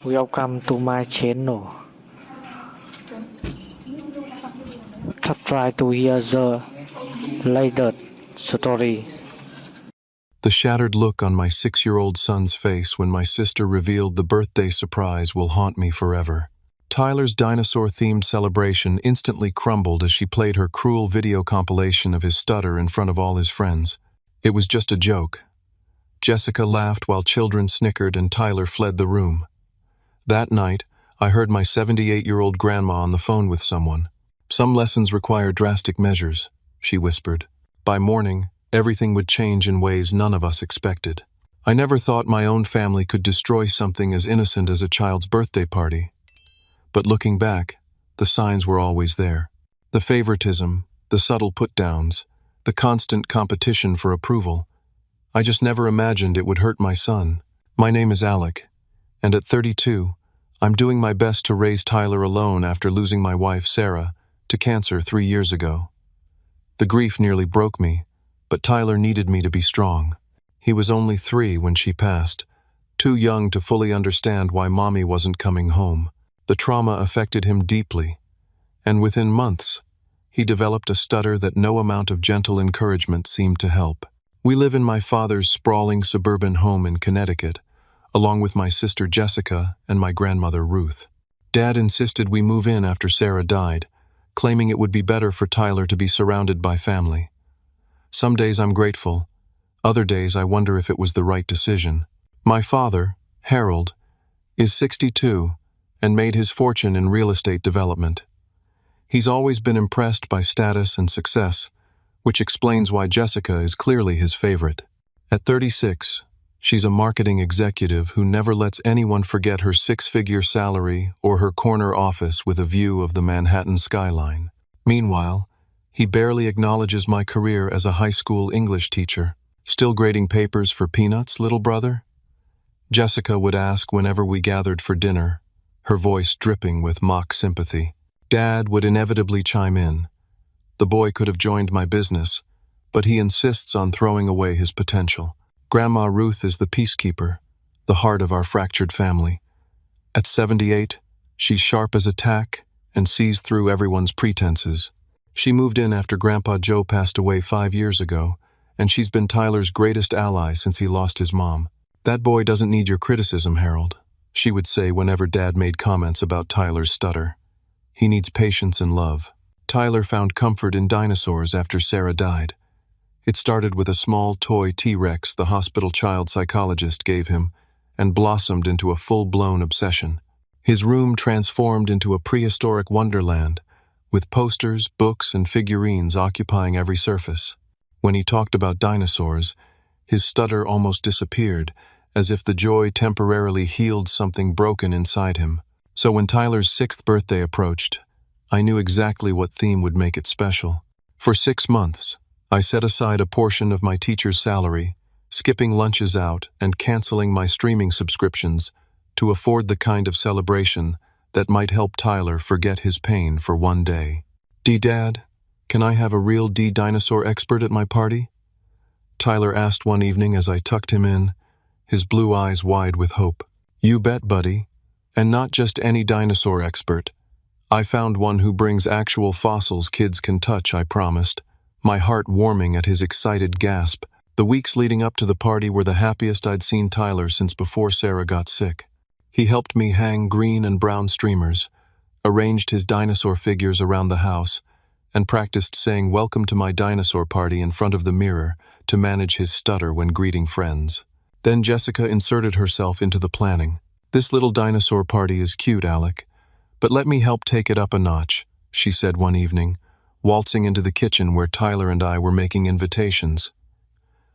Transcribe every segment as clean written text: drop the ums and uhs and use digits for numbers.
Welcome to my channel. Subscribe to hear the latest story. The shattered look on my 6-year-old son's face when my sister revealed the birthday surprise will haunt me forever. Tyler's dinosaur-themed celebration instantly crumbled as she played her cruel video compilation of his stutter in front of all his friends. It was just a joke. Jessica laughed while children snickered and Tyler fled the room. That night, I heard my 78-year-old grandma on the phone with someone. "Some lessons require drastic measures," she whispered. By morning, everything would change in ways none of us expected. I never thought my own family could destroy something as innocent as a child's birthday party. But looking back, the signs were always there. The favoritism, the subtle put-downs, the constant competition for approval. I just never imagined it would hurt my son. My name is Alec, and at 32, I'm doing my best to raise Tyler alone after losing my wife, Sarah, to cancer 3 years ago. The grief nearly broke me, but Tyler needed me to be strong. He was only 3 when she passed, too young to fully understand why Mommy wasn't coming home. The trauma affected him deeply, and within months, he developed a stutter that no amount of gentle encouragement seemed to help. We live in my father's sprawling suburban home in Connecticut, along with my sister Jessica and my grandmother Ruth. Dad insisted we move in after Sarah died, claiming it would be better for Tyler to be surrounded by family. Some days I'm grateful, other days I wonder if it was the right decision. My father, Harold, is 62 and made his fortune in real estate development. He's always been impressed by status and success, which explains why Jessica is clearly his favorite. At 36, she's a marketing executive who never lets anyone forget her 6-figure salary or her corner office with a view of the Manhattan skyline. Meanwhile, he barely acknowledges my career as a high school English teacher. "Still grading papers for peanuts, little brother?" Jessica would ask whenever we gathered for dinner, her voice dripping with mock sympathy. Dad would inevitably chime in. The boy could have joined my business, but he insists on throwing away his potential. Grandma Ruth is the peacekeeper, the heart of our fractured family. At 78, she's sharp as a tack and sees through everyone's pretenses. She moved in after Grandpa Joe passed away 5 years ago, and she's been Tyler's greatest ally since he lost his mom. "That boy doesn't need your criticism, Harold," she would say whenever Dad made comments about Tyler's stutter. "He needs patience and love." Tyler found comfort in dinosaurs after Sarah died. It started with a small toy T-Rex the hospital child psychologist gave him and blossomed into a full-blown obsession. His room transformed into a prehistoric wonderland, with posters, books, and figurines occupying every surface. When he talked about dinosaurs, his stutter almost disappeared, as if the joy temporarily healed something broken inside him. So when Tyler's 6th birthday approached, I knew exactly what theme would make it special. For 6 months, I set aside a portion of my teacher's salary, skipping lunches out and canceling my streaming subscriptions to afford the kind of celebration that might help Tyler forget his pain for one day. "D-Dad, can I have a real D-dinosaur expert at my party?" Tyler asked one evening as I tucked him in, his blue eyes wide with hope. "You bet, buddy. And not just any dinosaur expert. I found one who brings actual fossils kids can touch," I promised, my heart warming at his excited gasp. The weeks leading up to the party were the happiest I'd seen Tyler since before Sarah got sick. He helped me hang green and brown streamers, arranged his dinosaur figures around the house, and practiced saying "welcome to my dinosaur party" in front of the mirror to manage his stutter when greeting friends. Then Jessica inserted herself into the planning. "This little dinosaur party is cute, Alec, but let me help take it up a notch," she said one evening, waltzing into the kitchen where Tyler and I were making invitations.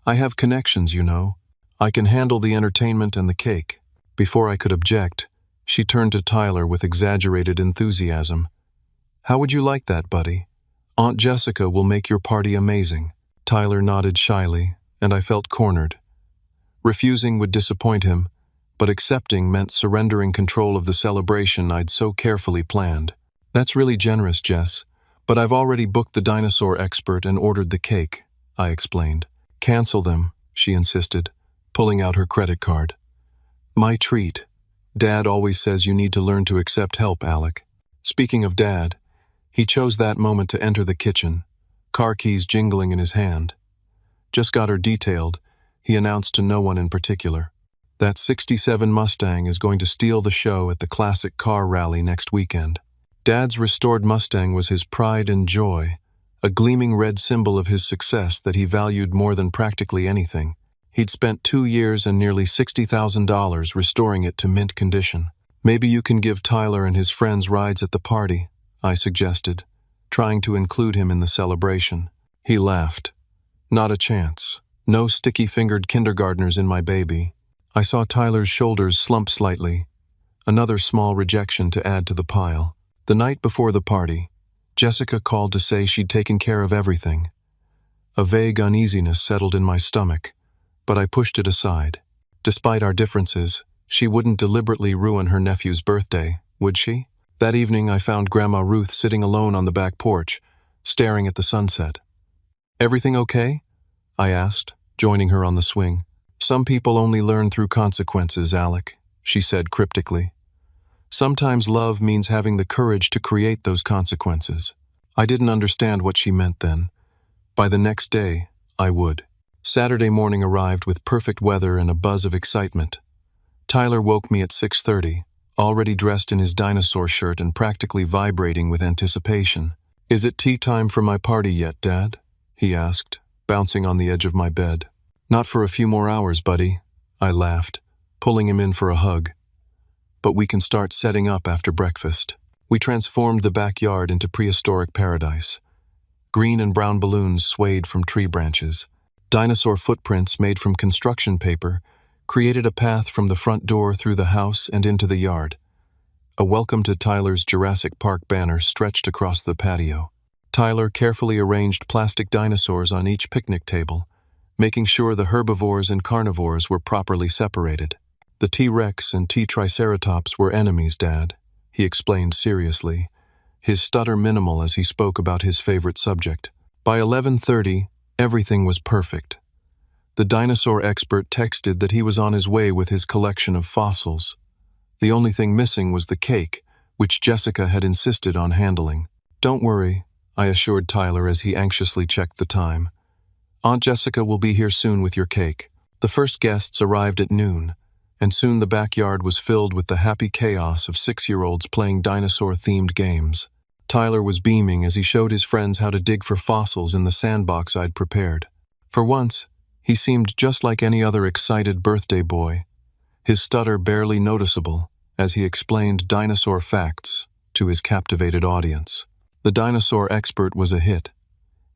"I have connections, you know. I can handle the entertainment and the cake." Before I could object, she turned to Tyler with exaggerated enthusiasm. "How would you like that, buddy? Aunt Jessica will make your party amazing." Tyler nodded shyly, and I felt cornered. Refusing would disappoint him, but accepting meant surrendering control of the celebration I'd so carefully planned. "That's really generous, Jess, but I've already booked the dinosaur expert and ordered the cake," I explained. "Cancel them," she insisted, pulling out her credit card. "My treat. Dad always says you need to learn to accept help, Alec. Speaking of Dad, he chose that moment to enter the kitchen, car keys jingling in his hand. Just got her detailed, he announced to no one in particular. That '67 Mustang is going to steal the show at the classic car rally next weekend. Dad's restored Mustang was his pride and joy, a gleaming red symbol of his success that he valued more than practically anything. He'd spent 2 years and nearly $60,000 restoring it to mint condition. Maybe you can give Tyler and his friends rides at the party, I suggested, trying to include him in the celebration. He laughed. Not a chance. No sticky-fingered kindergartners in my baby. I saw Tyler's shoulders slump slightly, another small rejection to add to the pile. The night before the party, Jessica called to say she'd taken care of everything. A vague uneasiness settled in my stomach, but I pushed it aside. Despite our differences, she wouldn't deliberately ruin her nephew's birthday, would she? That evening I found Grandma Ruth sitting alone on the back porch, staring at the sunset. "Everything okay?" I asked, joining her on the swing. "Some people only learn through consequences, Alec," she said cryptically. Sometimes love means having the courage to create those consequences. I didn't understand what she meant then. By the next day, I would. Saturday morning arrived with perfect weather and a buzz of excitement. Tyler woke me at 6:30, already dressed in his dinosaur shirt and practically vibrating with anticipation. "Is it tea time for my party yet, Dad?" he asked, bouncing on the edge of my bed. "Not for a few more hours, buddy," I laughed, pulling him in for a hug. "But we can start setting up after breakfast." We transformed the backyard into prehistoric paradise. Green and brown balloons swayed from tree branches. Dinosaur footprints made from construction paper created a path from the front door through the house and into the yard. A welcome to Tyler's Jurassic Park banner stretched across the patio. Tyler carefully arranged plastic dinosaurs on each picnic table, making sure the herbivores and carnivores were properly separated. "The T-Rex and T-Triceratops were enemies, Dad," he explained seriously, his stutter minimal as he spoke about his favorite subject. By 11:30, everything was perfect. The dinosaur expert texted that he was on his way with his collection of fossils. The only thing missing was the cake, which Jessica had insisted on handling. "Don't worry," I assured Tyler as he anxiously checked the time. "Aunt Jessica will be here soon with your cake." The first guests arrived at noon, and soon the backyard was filled with the happy chaos of 6-year-olds playing dinosaur-themed games. Tyler was beaming as he showed his friends how to dig for fossils in the sandbox I'd prepared. For once, he seemed just like any other excited birthday boy, his stutter barely noticeable as he explained dinosaur facts to his captivated audience. The dinosaur expert was a hit.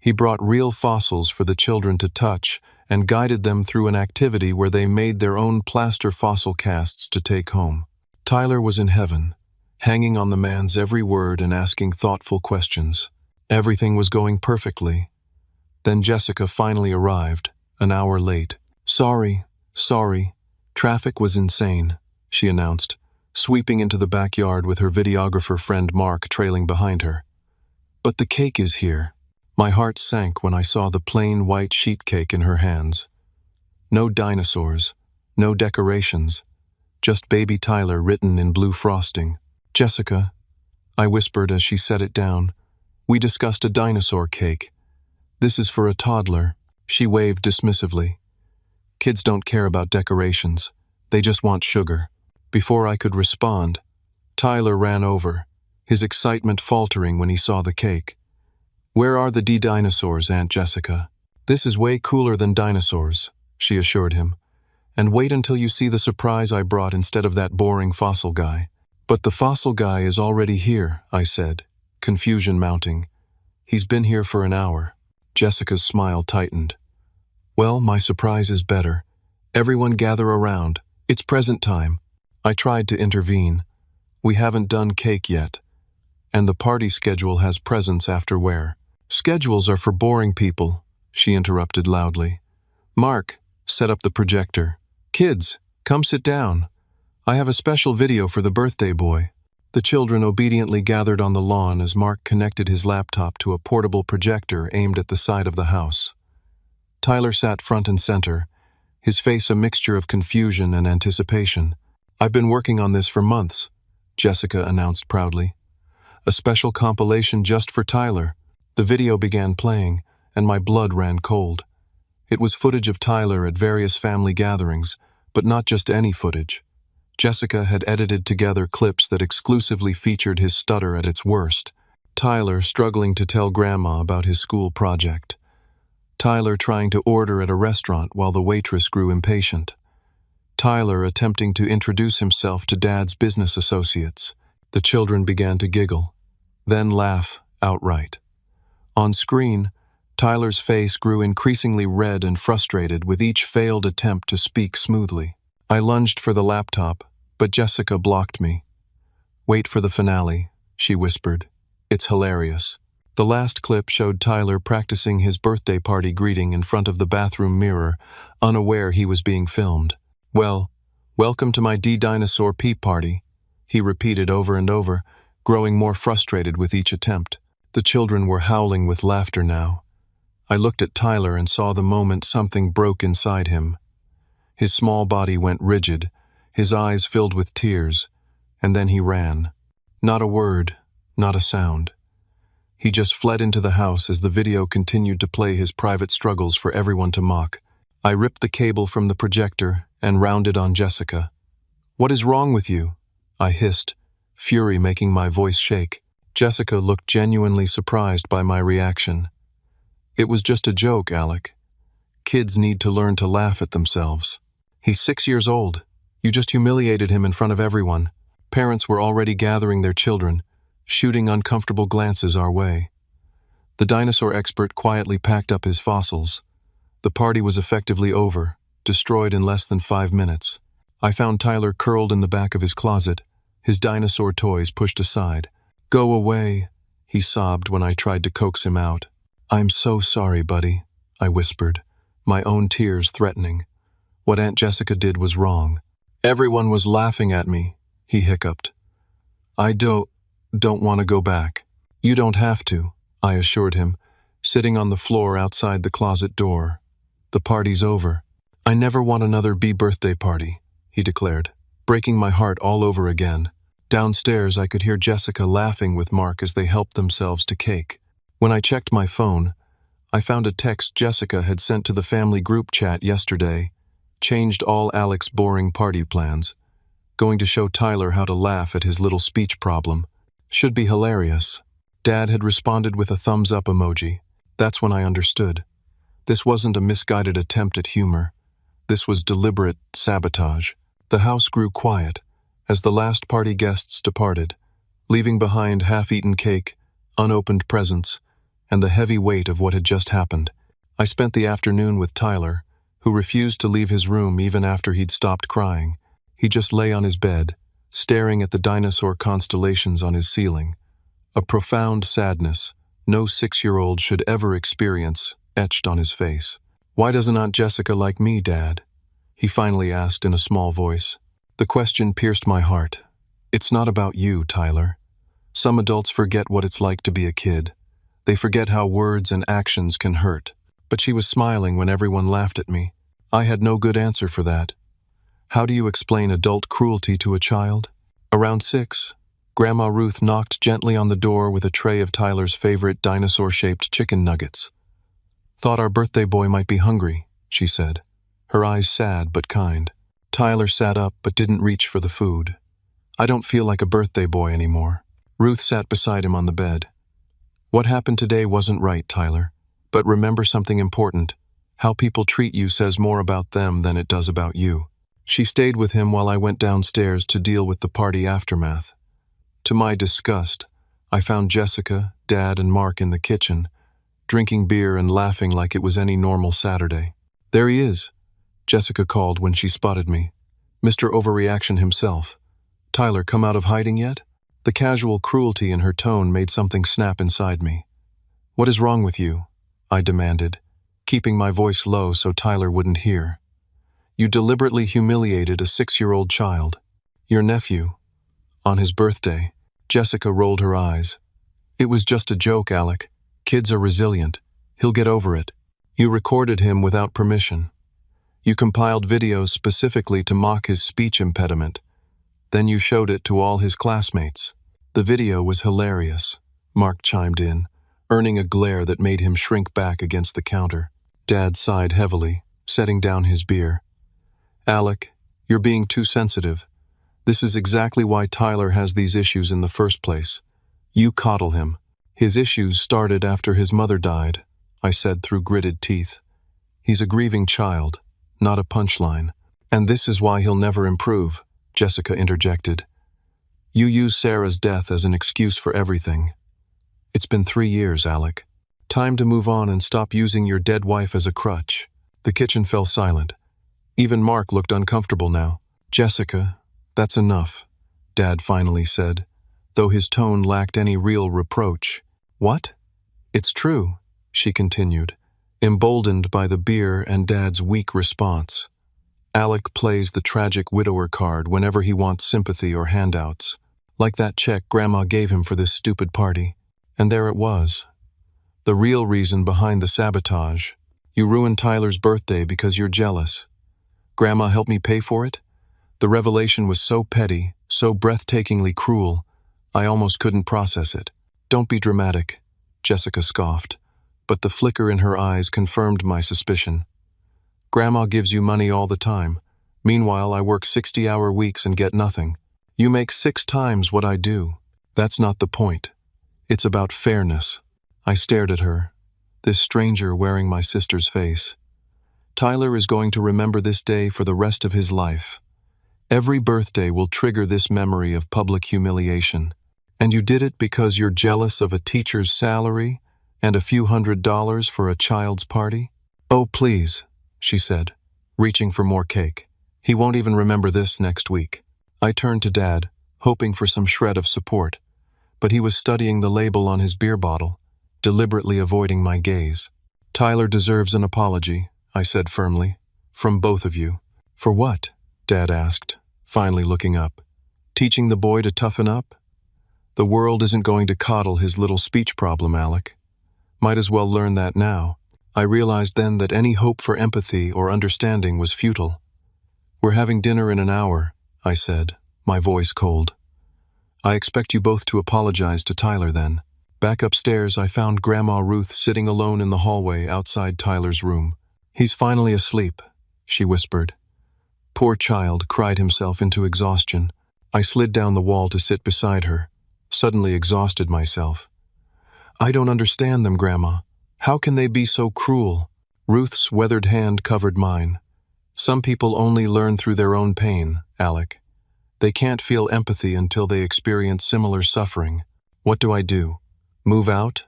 He brought real fossils for the children to touch and guided them through an activity where they made their own plaster fossil casts to take home. Tyler was in heaven, hanging on the man's every word and asking thoughtful questions. Everything was going perfectly. Then Jessica finally arrived, an hour late. Sorry. Traffic was insane," she announced, sweeping into the backyard with her videographer friend Mark trailing behind her. "But the cake is here." My heart sank when I saw the plain white sheet cake in her hands. No dinosaurs, no decorations, just Baby Tyler written in blue frosting. "Jessica," I whispered as she set it down, "we discussed a dinosaur cake. This is for a toddler." She waved dismissively. "Kids don't care about decorations. They just want sugar." Before I could respond, Tyler ran over, his excitement faltering when he saw the cake. "Where are the dinosaurs, Aunt Jessica?" "This is way cooler than dinosaurs," she assured him. "And wait until you see the surprise I brought instead of that boring fossil guy." "But the fossil guy is already here," I said, confusion mounting. "He's been here for an hour." Jessica's smile tightened. "Well, my surprise is better. Everyone gather around. It's present time." I tried to intervene. "We haven't done cake yet. And the party schedule has presents after wear." "Schedules are for boring people," she interrupted loudly. "Mark, set up the projector. Kids, come sit down. I have a special video for the birthday boy." The children obediently gathered on the lawn as Mark connected his laptop to a portable projector aimed at the side of the house. Tyler sat front and center, his face a mixture of confusion and anticipation. "I've been working on this for months," Jessica announced proudly. "A special compilation just for Tyler." The video began playing, and my blood ran cold. It was footage of Tyler at various family gatherings, but not just any footage. Jessica had edited together clips that exclusively featured his stutter at its worst. Tyler struggling to tell Grandma about his school project. Tyler trying to order at a restaurant while the waitress grew impatient. Tyler attempting to introduce himself to Dad's business associates. The children began to giggle, then laugh outright. On screen, Tyler's face grew increasingly red and frustrated with each failed attempt to speak smoothly. I lunged for the laptop, but Jessica blocked me. "Wait for the finale," she whispered. "It's hilarious." The last clip showed Tyler practicing his birthday party greeting in front of the bathroom mirror, unaware he was being filmed. "Well, welcome to my D-Dinosaur Peep Party," he repeated over and over, growing more frustrated with each attempt. The children were howling with laughter now. I looked at Tyler and saw the moment something broke inside him. His small body went rigid, his eyes filled with tears, and then he ran. Not a word, not a sound. He just fled into the house as the video continued to play his private struggles for everyone to mock. I ripped the cable from the projector and rounded on Jessica. "What is wrong with you?" I hissed, fury making my voice shake. Jessica looked genuinely surprised by my reaction. "It was just a joke, Alec. Kids need to learn to laugh at themselves. He's 6 years old. You just humiliated him in front of everyone." Parents were already gathering their children, shooting uncomfortable glances our way. The dinosaur expert quietly packed up his fossils. The party was effectively over, destroyed in less than 5 minutes. I found Tyler curled in the back of his closet, his dinosaur toys pushed aside. "Go away," he sobbed when I tried to coax him out. "I'm so sorry, buddy," I whispered, my own tears threatening. What Aunt Jessica did was wrong. "Everyone was laughing at me," he hiccuped. I don't want to go back." "You don't have to," I assured him, sitting on the floor outside the closet door. "The party's over." "I never want another birthday party," he declared, breaking my heart all over again. Downstairs, I could hear Jessica laughing with Mark as they helped themselves to cake. When I checked my phone, I found a text Jessica had sent to the family group chat yesterday. "Changed all Alec's boring party plans. Going to show Tyler how to laugh at his little speech problem. Should be hilarious." Dad had responded with a thumbs-up emoji. That's when I understood. This wasn't a misguided attempt at humor. This was deliberate sabotage. The house grew quiet as the last party guests departed, leaving behind half-eaten cake, unopened presents, and the heavy weight of what had just happened. I spent the afternoon with Tyler, who refused to leave his room even after he'd stopped crying. He just lay on his bed, staring at the dinosaur constellations on his ceiling. A profound sadness no 6-year-old should ever experience etched on his face. "Why doesn't Aunt Jessica like me, Dad?" he finally asked in a small voice. The question pierced my heart. "It's not about you, Tyler. Some adults forget what it's like to be a kid. They forget how words and actions can hurt." But she was smiling when everyone laughed at me. I had no good answer for that. How do you explain adult cruelty to a child? Around 6, Grandma Ruth knocked gently on the door with a tray of Tyler's favorite dinosaur-shaped chicken nuggets. "Thought our birthday boy might be hungry," she said, her eyes sad but kind. Tyler sat up but didn't reach for the food. "I don't feel like a birthday boy anymore." Ruth sat beside him on the bed. "What happened today wasn't right, Tyler. But remember something important. How people treat you says more about them than it does about you." She stayed with him while I went downstairs to deal with the party aftermath. To my disgust, I found Jessica, Dad, and Mark in the kitchen, drinking beer and laughing like it was any normal Saturday. "There he is," Jessica called when she spotted me. "Mr. Overreaction himself. Tyler, come out of hiding yet?" The casual cruelty in her tone made something snap inside me. "What is wrong with you?" I demanded, keeping my voice low so Tyler wouldn't hear. "You deliberately humiliated a 6-year-old child. Your nephew. On his birthday." Jessica rolled her eyes. "It was just a joke, Alec. Kids are resilient. He'll get over it. You recorded him without permission. You compiled videos specifically to mock his speech impediment. Then you showed it to all his classmates. The video was hilarious, Mark chimed in, earning a glare that made him shrink back against the counter. Dad sighed heavily, setting down his beer. Alec, you're being too sensitive. This is exactly why Tyler has these issues in the first place. You coddle him. His issues started after his mother died, I said through gritted teeth. He's a grieving child, not a punchline. And this is why he'll never improve, Jessica interjected. You use Sarah's death as an excuse for everything. It's been 3 years, Alec. Time to move on and stop using your dead wife as a crutch. The kitchen fell silent. Even Mark looked uncomfortable now. Jessica, that's enough, Dad finally said, though his tone lacked any real reproach. What? It's true, she continued, emboldened by the beer and Dad's weak response. Alec plays the tragic widower card whenever he wants sympathy or handouts, like that check Grandma gave him for this stupid party. And there it was. The real reason behind the sabotage. You ruined Tyler's birthday because you're jealous. Grandma helped me pay for it? The revelation was so petty, so breathtakingly cruel, I almost couldn't process it. Don't be dramatic, Jessica scoffed, but the flicker in her eyes confirmed my suspicion. Grandma gives you money all the time. Meanwhile, I work 60-hour weeks and get nothing. You make 6 times what I do. That's not the point. It's about fairness. I stared at her, this stranger wearing my sister's face. Tyler is going to remember this day for the rest of his life. Every birthday will trigger this memory of public humiliation. And you did it because you're jealous of a teacher's salary and a few $100s for a child's party? Oh, please, she said, reaching for more cake. He won't even remember this next week. I turned to Dad, hoping for some shred of support, but he was studying the label on his beer bottle, deliberately avoiding my gaze. Tyler deserves an apology, I said firmly, from both of you. For what? Dad asked, finally looking up. Teaching the boy to toughen up? The world isn't going to coddle his little speech problem, Alec. Might as well learn that now. I realized then that any hope for empathy or understanding was futile. We're having dinner in an hour, I said, my voice cold. I expect you both to apologize to Tyler then. Back upstairs, I found Grandma Ruth sitting alone in the hallway outside Tyler's room. He's finally asleep, she whispered. Poor child cried himself into exhaustion. I slid down the wall to sit beside her, suddenly exhausted myself. I don't understand them, Grandma. How can they be so cruel? Ruth's weathered hand covered mine. Some people only learn through their own pain, Alec. They can't feel empathy until they experience similar suffering. What do I do? Move out?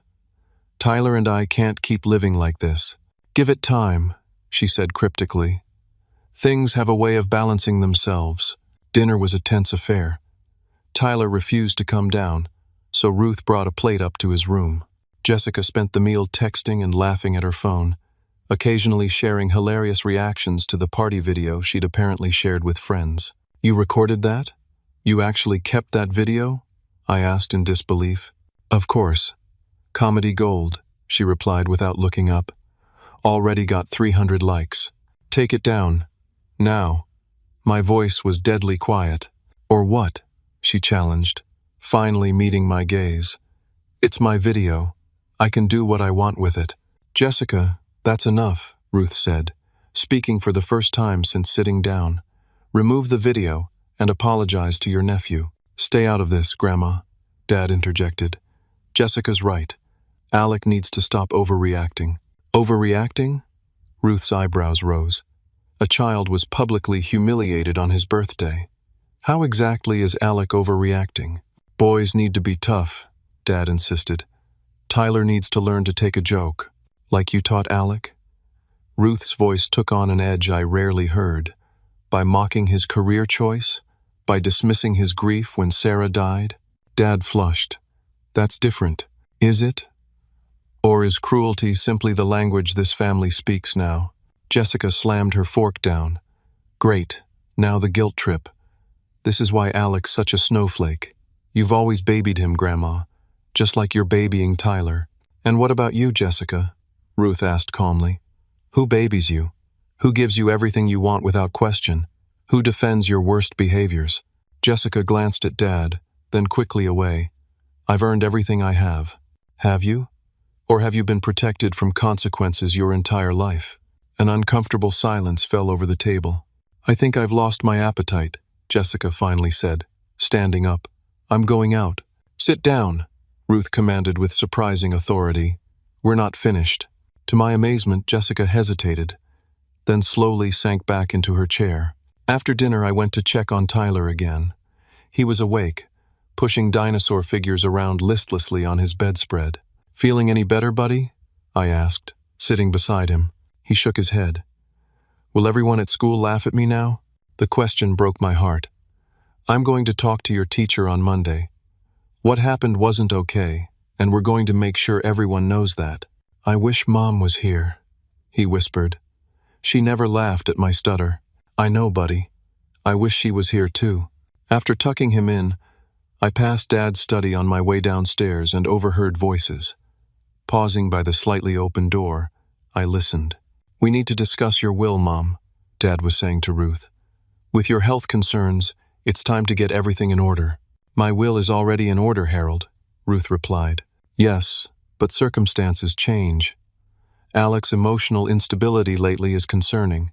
Tyler and I can't keep living like this. Give it time, she said cryptically. Things have a way of balancing themselves. Dinner was a tense affair. Tyler refused to come down, so Ruth brought a plate up to his room. Jessica spent the meal texting and laughing at her phone, occasionally sharing hilarious reactions to the party video she'd apparently shared with friends. You recorded that? You actually kept that video? I asked in disbelief. Of course. Comedy gold, she replied without looking up. Already got 300 likes. Take it down. Now. My voice was deadly quiet. Or what? She challenged, finally meeting my gaze. It's my video. I can do what I want with it. Jessica, that's enough, Ruth said, speaking for the first time since sitting down. Remove the video and apologize to your nephew. Stay out of this, Grandma, Dad interjected. Jessica's right. Alec needs to stop overreacting. Overreacting? Ruth's eyebrows rose. A child was publicly humiliated on his birthday. How exactly is Alec overreacting? Boys need to be tough, Dad insisted. Tyler needs to learn to take a joke, like you taught Alec. Ruth's voice took on an edge I rarely heard. By mocking his career choice? By dismissing his grief when Sarah died? Dad flushed. That's different, is it? Or is cruelty simply the language this family speaks now? Jessica slammed her fork down. Great, now the guilt trip. This is why Alec's such a snowflake. You've always babied him, Grandma, just like you're babying Tyler. And what about you, Jessica? Ruth asked calmly. Who babies you? Who gives you everything you want without question? Who defends your worst behaviors? Jessica glanced at Dad, then quickly away. I've earned everything I have. Have you? Or have you been protected from consequences your entire life? An uncomfortable silence fell over the table. I think I've lost my appetite, Jessica finally said, standing up. I'm going out. Sit down, Ruth commanded with surprising authority. We're not finished. To my amazement, Jessica hesitated, then slowly sank back into her chair. After dinner, I went to check on Tyler again. He was awake, pushing dinosaur figures around listlessly on his bedspread. Feeling any better, buddy? I asked, sitting beside him. He shook his head. Will everyone at school laugh at me now? The question broke my heart. I'm going to talk to your teacher on Monday. What happened wasn't okay, and we're going to make sure everyone knows that. I wish Mom was here, he whispered. She never laughed at my stutter. I know, buddy. I wish she was here too. After tucking him in, I passed Dad's study on my way downstairs and overheard voices. Pausing by the slightly open door, I listened. We need to discuss your will, Mom, Dad was saying to Ruth. With your health concerns, it's time to get everything in order. My will is already in order, Harold, Ruth replied. Yes, but circumstances change. Alex's emotional instability lately is concerning.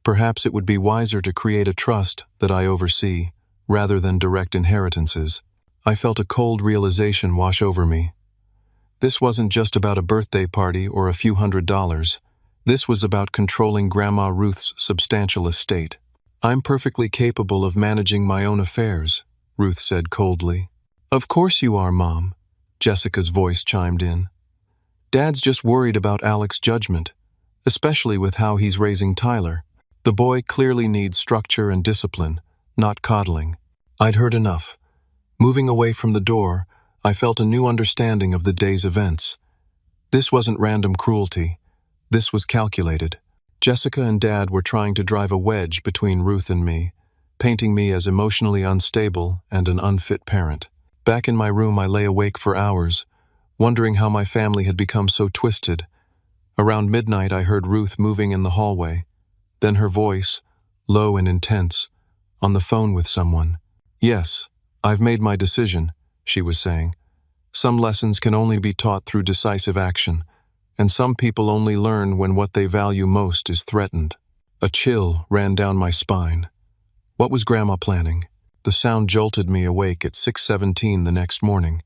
Perhaps it would be wiser to create a trust that I oversee, rather than direct inheritances. I felt a cold realization wash over me. This wasn't just about a birthday party or a few $100s. This was about controlling Grandma Ruth's substantial estate. I'm perfectly capable of managing my own affairs, Ruth said coldly. Of course you are, Mom, Jessica's voice chimed in. Dad's just worried about Alex's judgment, especially with how he's raising Tyler. The boy clearly needs structure and discipline, not coddling. I'd heard enough. Moving away from the door, I felt a new understanding of the day's events. This wasn't random cruelty. This was calculated. Jessica and Dad were trying to drive a wedge between Ruth and me, painting me as emotionally unstable and an unfit parent. Back in my room, I lay awake for hours, wondering how my family had become so twisted. Around midnight, I heard Ruth moving in the hallway. Then her voice, low and intense, on the phone with someone. Yes, I've made my decision, she was saying. Some lessons can only be taught through decisive action, and some people only learn when what they value most is threatened. A chill ran down my spine. What was Grandma planning? The sound jolted me awake at 6:17 the next morning,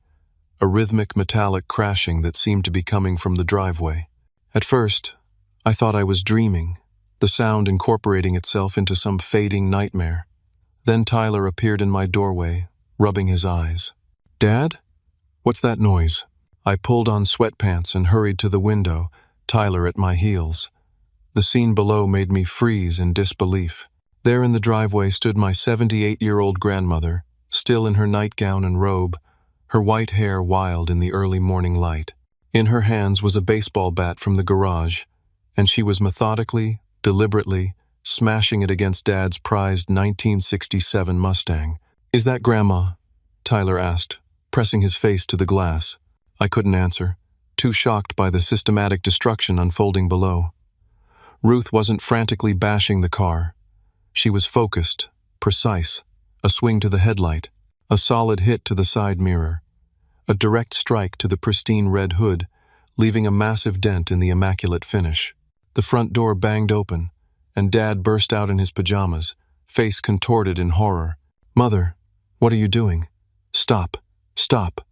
a rhythmic metallic crashing that seemed to be coming from the driveway. At first, I thought I was dreaming, the sound incorporating itself into some fading nightmare. Then Tyler appeared in my doorway, rubbing his eyes. Dad? What's that noise? I pulled on sweatpants and hurried to the window, Tyler at my heels. The scene below made me freeze in disbelief. There in the driveway stood my 78-year-old grandmother, still in her nightgown and robe, her white hair wild in the early morning light. In her hands was a baseball bat from the garage, and she was methodically, deliberately, smashing it against Dad's prized 1967 Mustang. Is that Grandma? Tyler asked, pressing his face to the glass. I couldn't answer, too shocked by the systematic destruction unfolding below. Ruth wasn't frantically bashing the car. She was focused, precise, a swing to the headlight, a solid hit to the side mirror, a direct strike to the pristine red hood, leaving a massive dent in the immaculate finish. The front door banged open, and Dad burst out in his pajamas, face contorted in horror. Mother, what are you doing? Stop, stop.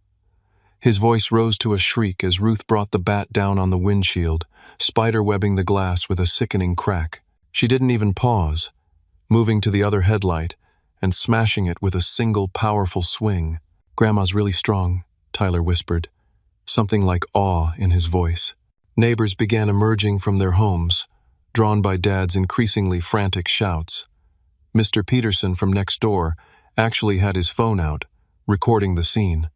His voice rose to a shriek as Ruth brought the bat down on the windshield, spiderwebbing the glass with a sickening crack. She didn't even pause, moving to the other headlight and smashing it with a single powerful swing. Grandma's really strong, Tyler whispered, something like awe in his voice. Neighbors began emerging from their homes, drawn by Dad's increasingly frantic shouts. Mr. Peterson from next door actually had his phone out, recording the scene.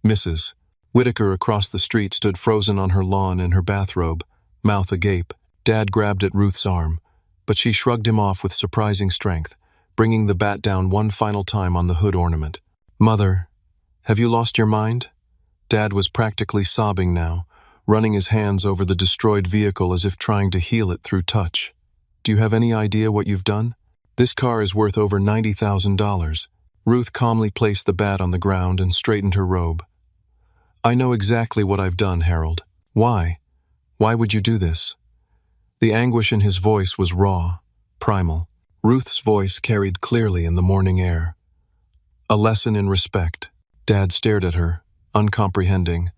Mrs. Whitaker across the street stood frozen on her lawn in her bathrobe, mouth agape. Dad grabbed at Ruth's arm, but she shrugged him off with surprising strength, bringing the bat down one final time on the hood ornament. Mother, have you lost your mind? Dad was practically sobbing now, running his hands over the destroyed vehicle as if trying to heal it through touch. Do you have any idea what you've done? This car is worth over $90,000. Ruth calmly placed the bat on the ground and straightened her robe. I know exactly what I've done, Harold. Why? Why would you do this? The anguish in his voice was raw, primal. Ruth's voice carried clearly in the morning air. A lesson in respect. Dad stared at her, uncomprehending.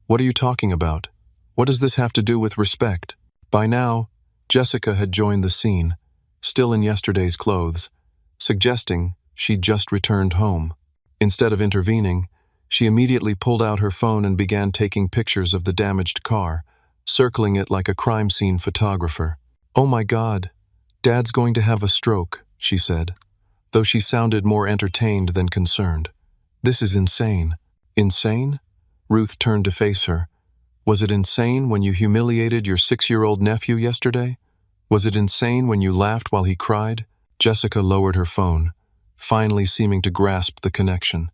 What are you talking about? What does this have to do with respect? By now, Jessica had joined the scene, still in yesterday's clothes, suggesting she'd just returned home. Instead of intervening, she immediately pulled out her phone and began taking pictures of the damaged car, circling it like a crime scene photographer. Oh my God, Dad's going to have a stroke, she said, though she sounded more entertained than concerned. This is insane. Insane? Ruth turned to face her. Was it insane when you humiliated your 6-year-old nephew yesterday? Was it insane when you laughed while he cried? Jessica lowered her phone, finally seeming to grasp the connection.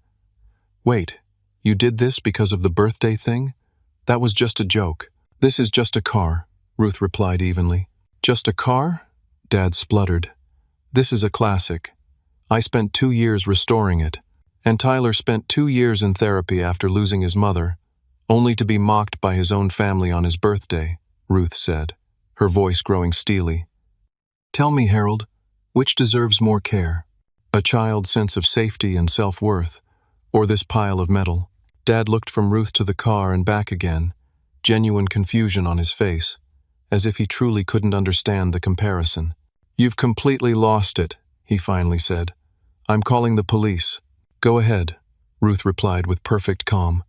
Wait, you did this because of the birthday thing? That was just a joke. This is just a car, Ruth replied evenly. Just a car? Dad spluttered. This is a classic. I spent 2 years restoring it, and Tyler spent 2 years in therapy after losing his mother, only to be mocked by his own family on his birthday, Ruth said, her voice growing steely. Tell me, Harold, which deserves more care? A child's sense of safety and self-worth, or this pile of metal? Dad looked from Ruth to the car and back again, genuine confusion on his face, as if he truly couldn't understand the comparison. You've completely lost it, he finally said. I'm calling the police. Go ahead, Ruth replied with perfect calm.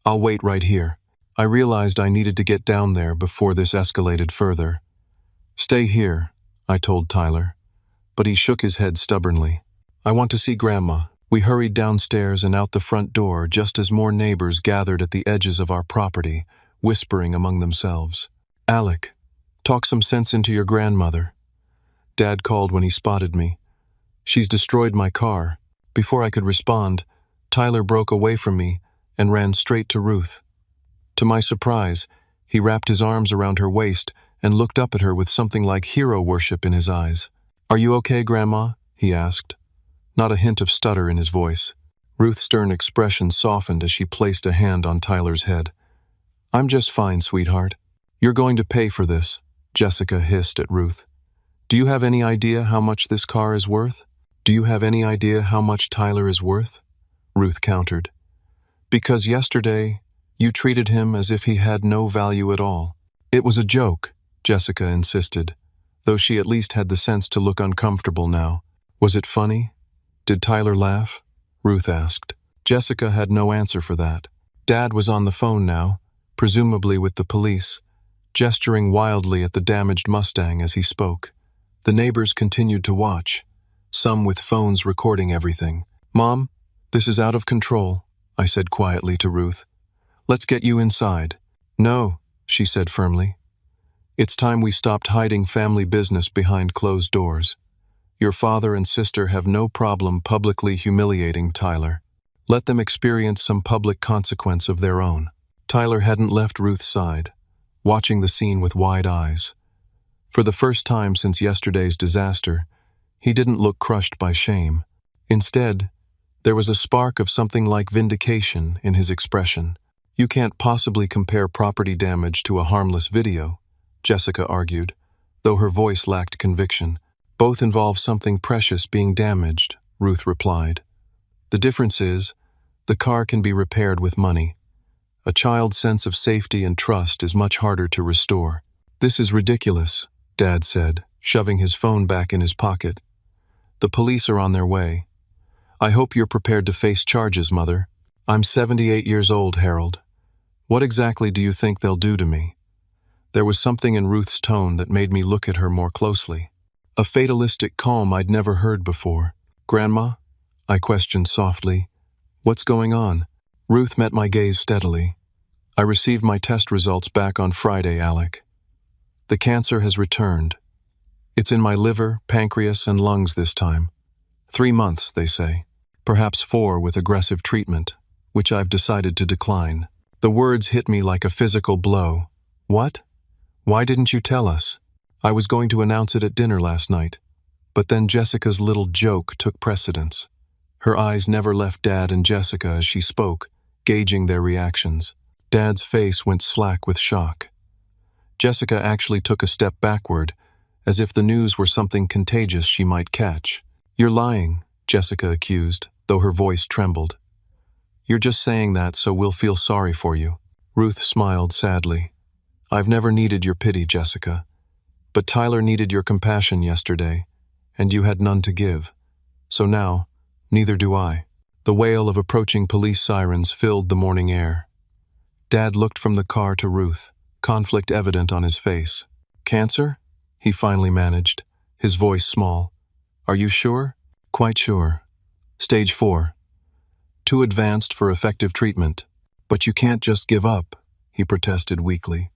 I'll wait right here. I realized I needed to get down there before this escalated further. Stay here, I told Tyler, but he shook his head stubbornly. I want to see Grandma. We hurried downstairs and out the front door just as more neighbors gathered at the edges of our property, whispering among themselves. Alec, talk some sense into your grandmother. Dad called when he spotted me. She's destroyed my car. Before I could respond, Tyler broke away from me and ran straight to Ruth. To my surprise, he wrapped his arms around her waist and looked up at her with something like hero worship in his eyes. Are you okay, Grandma? He asked. Not a hint of stutter in his voice. Ruth's stern expression softened as she placed a hand on Tyler's head. I'm just fine, sweetheart. You're going to pay for this, Jessica hissed at Ruth. Do you have any idea how much this car is worth? Do you have any idea how much Tyler is worth? Ruth countered. Because yesterday, you treated him as if he had no value at all. It was a joke, Jessica insisted, though she at least had the sense to look uncomfortable now. Was it funny? Did Tyler laugh? Ruth asked. Jessica had no answer for that. Dad was on the phone now, presumably with the police, gesturing wildly at the damaged Mustang as he spoke. The neighbors continued to watch, some with phones recording everything. Mom, this is out of control, I said quietly to Ruth. Let's get you inside. No, she said firmly. It's time we stopped hiding family business behind closed doors. Your father and sister have no problem publicly humiliating Tyler. Let them experience some public consequence of their own. Tyler hadn't left Ruth's side, watching the scene with wide eyes. For the first time since yesterday's disaster, he didn't look crushed by shame. Instead, there was a spark of something like vindication in his expression. You can't possibly compare property damage to a harmless video, Jessica argued, though her voice lacked conviction. Both involve something precious being damaged, Ruth replied. The difference is, the car can be repaired with money. A child's sense of safety and trust is much harder to restore. This is ridiculous, Dad said, shoving his phone back in his pocket. The police are on their way. I hope you're prepared to face charges, Mother. I'm 78 years old, Harold. What exactly do you think they'll do to me? There was something in Ruth's tone that made me look at her more closely. A fatalistic calm I'd never heard before. Grandma? I questioned softly. What's going on? Ruth met my gaze steadily. I received my test results back on Friday, Alec. The cancer has returned. It's in my liver, pancreas, and lungs this time. 3 months, they say. Perhaps 4 with aggressive treatment, which I've decided to decline. The words hit me like a physical blow. What? Why didn't you tell us? I was going to announce it at dinner last night, but then Jessica's little joke took precedence. Her eyes never left Dad and Jessica as she spoke, gauging their reactions. Dad's face went slack with shock. Jessica actually took a step backward, as if the news were something contagious she might catch. "You're lying," Jessica accused, though her voice trembled. "You're just saying that so we'll feel sorry for you." Ruth smiled sadly. "I've never needed your pity, Jessica. But Tyler needed your compassion yesterday, and you had none to give. So now, neither do I." The wail of approaching police sirens filled the morning air. Dad looked from the car to Ruth, conflict evident on his face. "Cancer?" he finally managed, his voice small. "Are you sure?" "Quite sure. Stage 4. Too advanced for effective treatment. But you can't just give up," he protested weakly.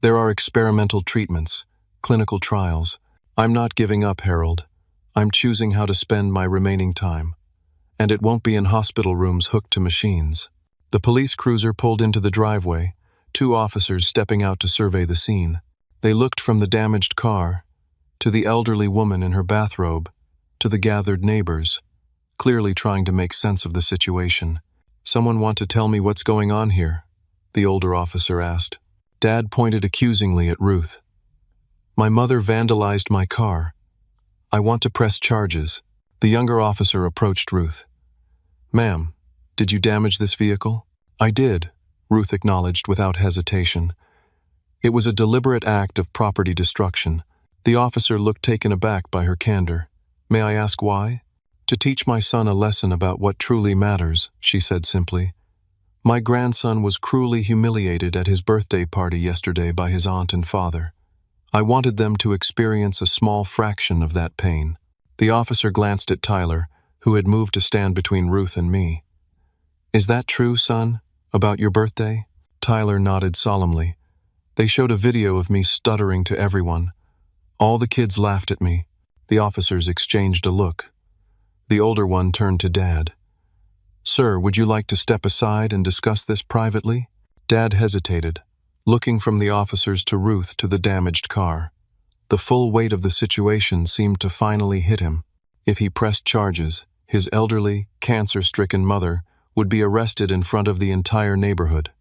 "There are experimental treatments, clinical trials. I'm not giving up, Harold. I'm choosing how to spend my remaining time. And it won't be in hospital rooms hooked to machines." The police cruiser pulled into the driveway, 2 officers stepping out to survey the scene. They looked from the damaged car, to the elderly woman in her bathrobe, to the gathered neighbors, clearly trying to make sense of the situation. "Someone want to tell me what's going on here?" the older officer asked. Dad pointed accusingly at Ruth. "My mother vandalized my car. I want to press charges." The younger officer approached Ruth. "Ma'am, did you damage this vehicle?" "I did," Ruth acknowledged without hesitation. "It was a deliberate act of property destruction." The officer looked taken aback by her candor. "May I ask why?" "To teach my son a lesson about what truly matters," she said simply. "My grandson was cruelly humiliated at his birthday party yesterday by his aunt and father. I wanted them to experience a small fraction of that pain." The officer glanced at Tyler, who had moved to stand between Ruth and me. "Is that true, son, about your birthday?" Tyler nodded solemnly. "They showed a video of me stuttering to everyone. All the kids laughed at me." The officers exchanged a look. The older one turned to Dad. "Sir, would you like to step aside and discuss this privately?" Dad hesitated, looking from the officers to Ruth to the damaged car. The full weight of the situation seemed to finally hit him. If he pressed charges, his elderly, cancer-stricken mother would be arrested in front of the entire neighborhood.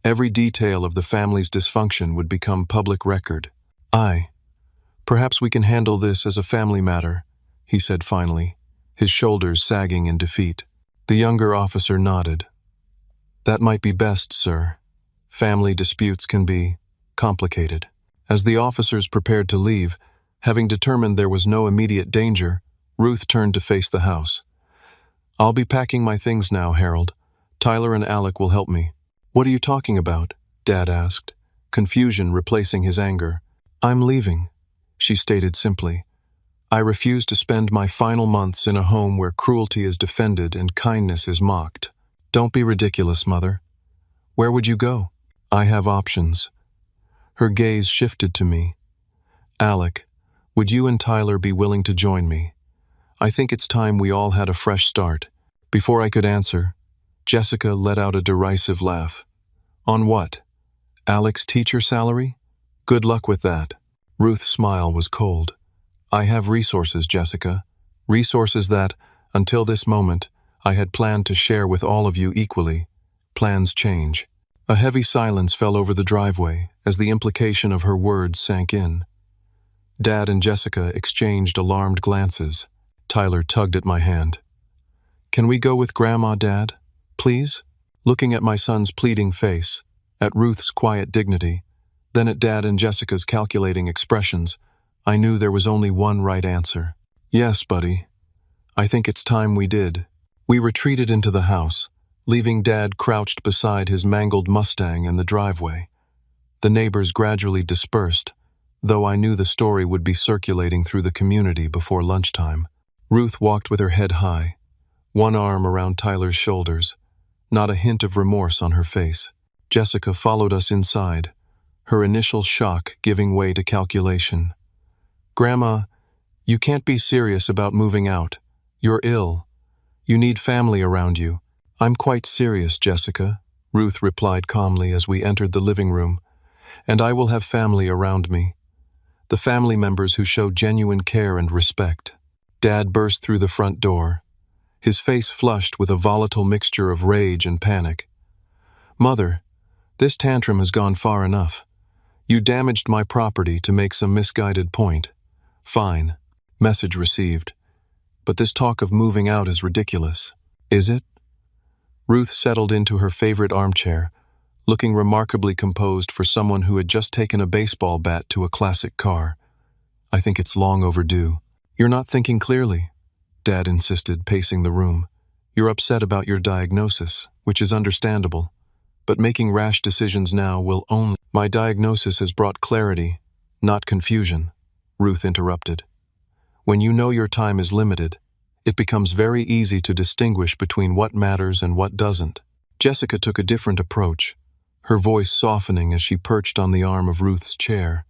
Every detail of the family's dysfunction would become public record. "Perhaps we can handle this as a family matter," he said finally, his shoulders sagging in defeat. The younger officer nodded. "That might be best, sir. Family disputes can be complicated." As the officers prepared to leave, having determined there was no immediate danger, Ruth turned to face the house. "I'll be packing my things now, Harold. Tyler and Alec will help me." "What are you talking about?" Dad asked, confusion replacing his anger. "I'm leaving," she stated simply. "I refuse to spend my final months in a home where cruelty is defended and kindness is mocked." "Don't be ridiculous, Mother. Where would you go?" "I have options." Her gaze shifted to me. "Alec, would you and Tyler be willing to join me? I think it's time we all had a fresh start." Before I could answer, Jessica let out a derisive laugh. "On what? Alec's teacher salary? Good luck with that." Ruth's smile was cold. "I have resources, Jessica. Resources that, until this moment, I had planned to share with all of you equally. Plans change." A heavy silence fell over the driveway as the implication of her words sank in. Dad and Jessica exchanged alarmed glances. Tyler tugged at my hand. "Can we go with Grandma, Dad? Please?" Looking at my son's pleading face, at Ruth's quiet dignity, then at Dad and Jessica's calculating expressions, I knew there was only one right answer. "Yes, buddy. I think it's time we did." We retreated into the house, leaving Dad crouched beside his mangled Mustang in the driveway. The neighbors gradually dispersed, though I knew the story would be circulating through the community before lunchtime. Ruth walked with her head high, one arm around Tyler's shoulders, not a hint of remorse on her face. Jessica followed us inside, her initial shock giving way to calculation. "Grandma, you can't be serious about moving out. You're ill. You need family around you." "I'm quite serious, Jessica," Ruth replied calmly as we entered the living room, "and I will have family around me. The family members who show genuine care and respect." Dad burst through the front door, his face flushed with a volatile mixture of rage and panic. "Mother, this tantrum has gone far enough. You damaged my property to make some misguided point. Fine. Message received. But this talk of moving out is ridiculous. Is it?" Ruth settled into her favorite armchair, looking remarkably composed for someone who had just taken a baseball bat to a classic car. "I think it's long overdue." "You're not thinking clearly," Dad insisted, pacing the room. "You're upset about your diagnosis, which is understandable. But making rash decisions now will only— "My diagnosis has brought clarity, not confusion," Ruth interrupted. "When you know your time is limited, it becomes very easy to distinguish between what matters and what doesn't." Jessica took a different approach, her voice softening as she perched on the arm of Ruth's chair.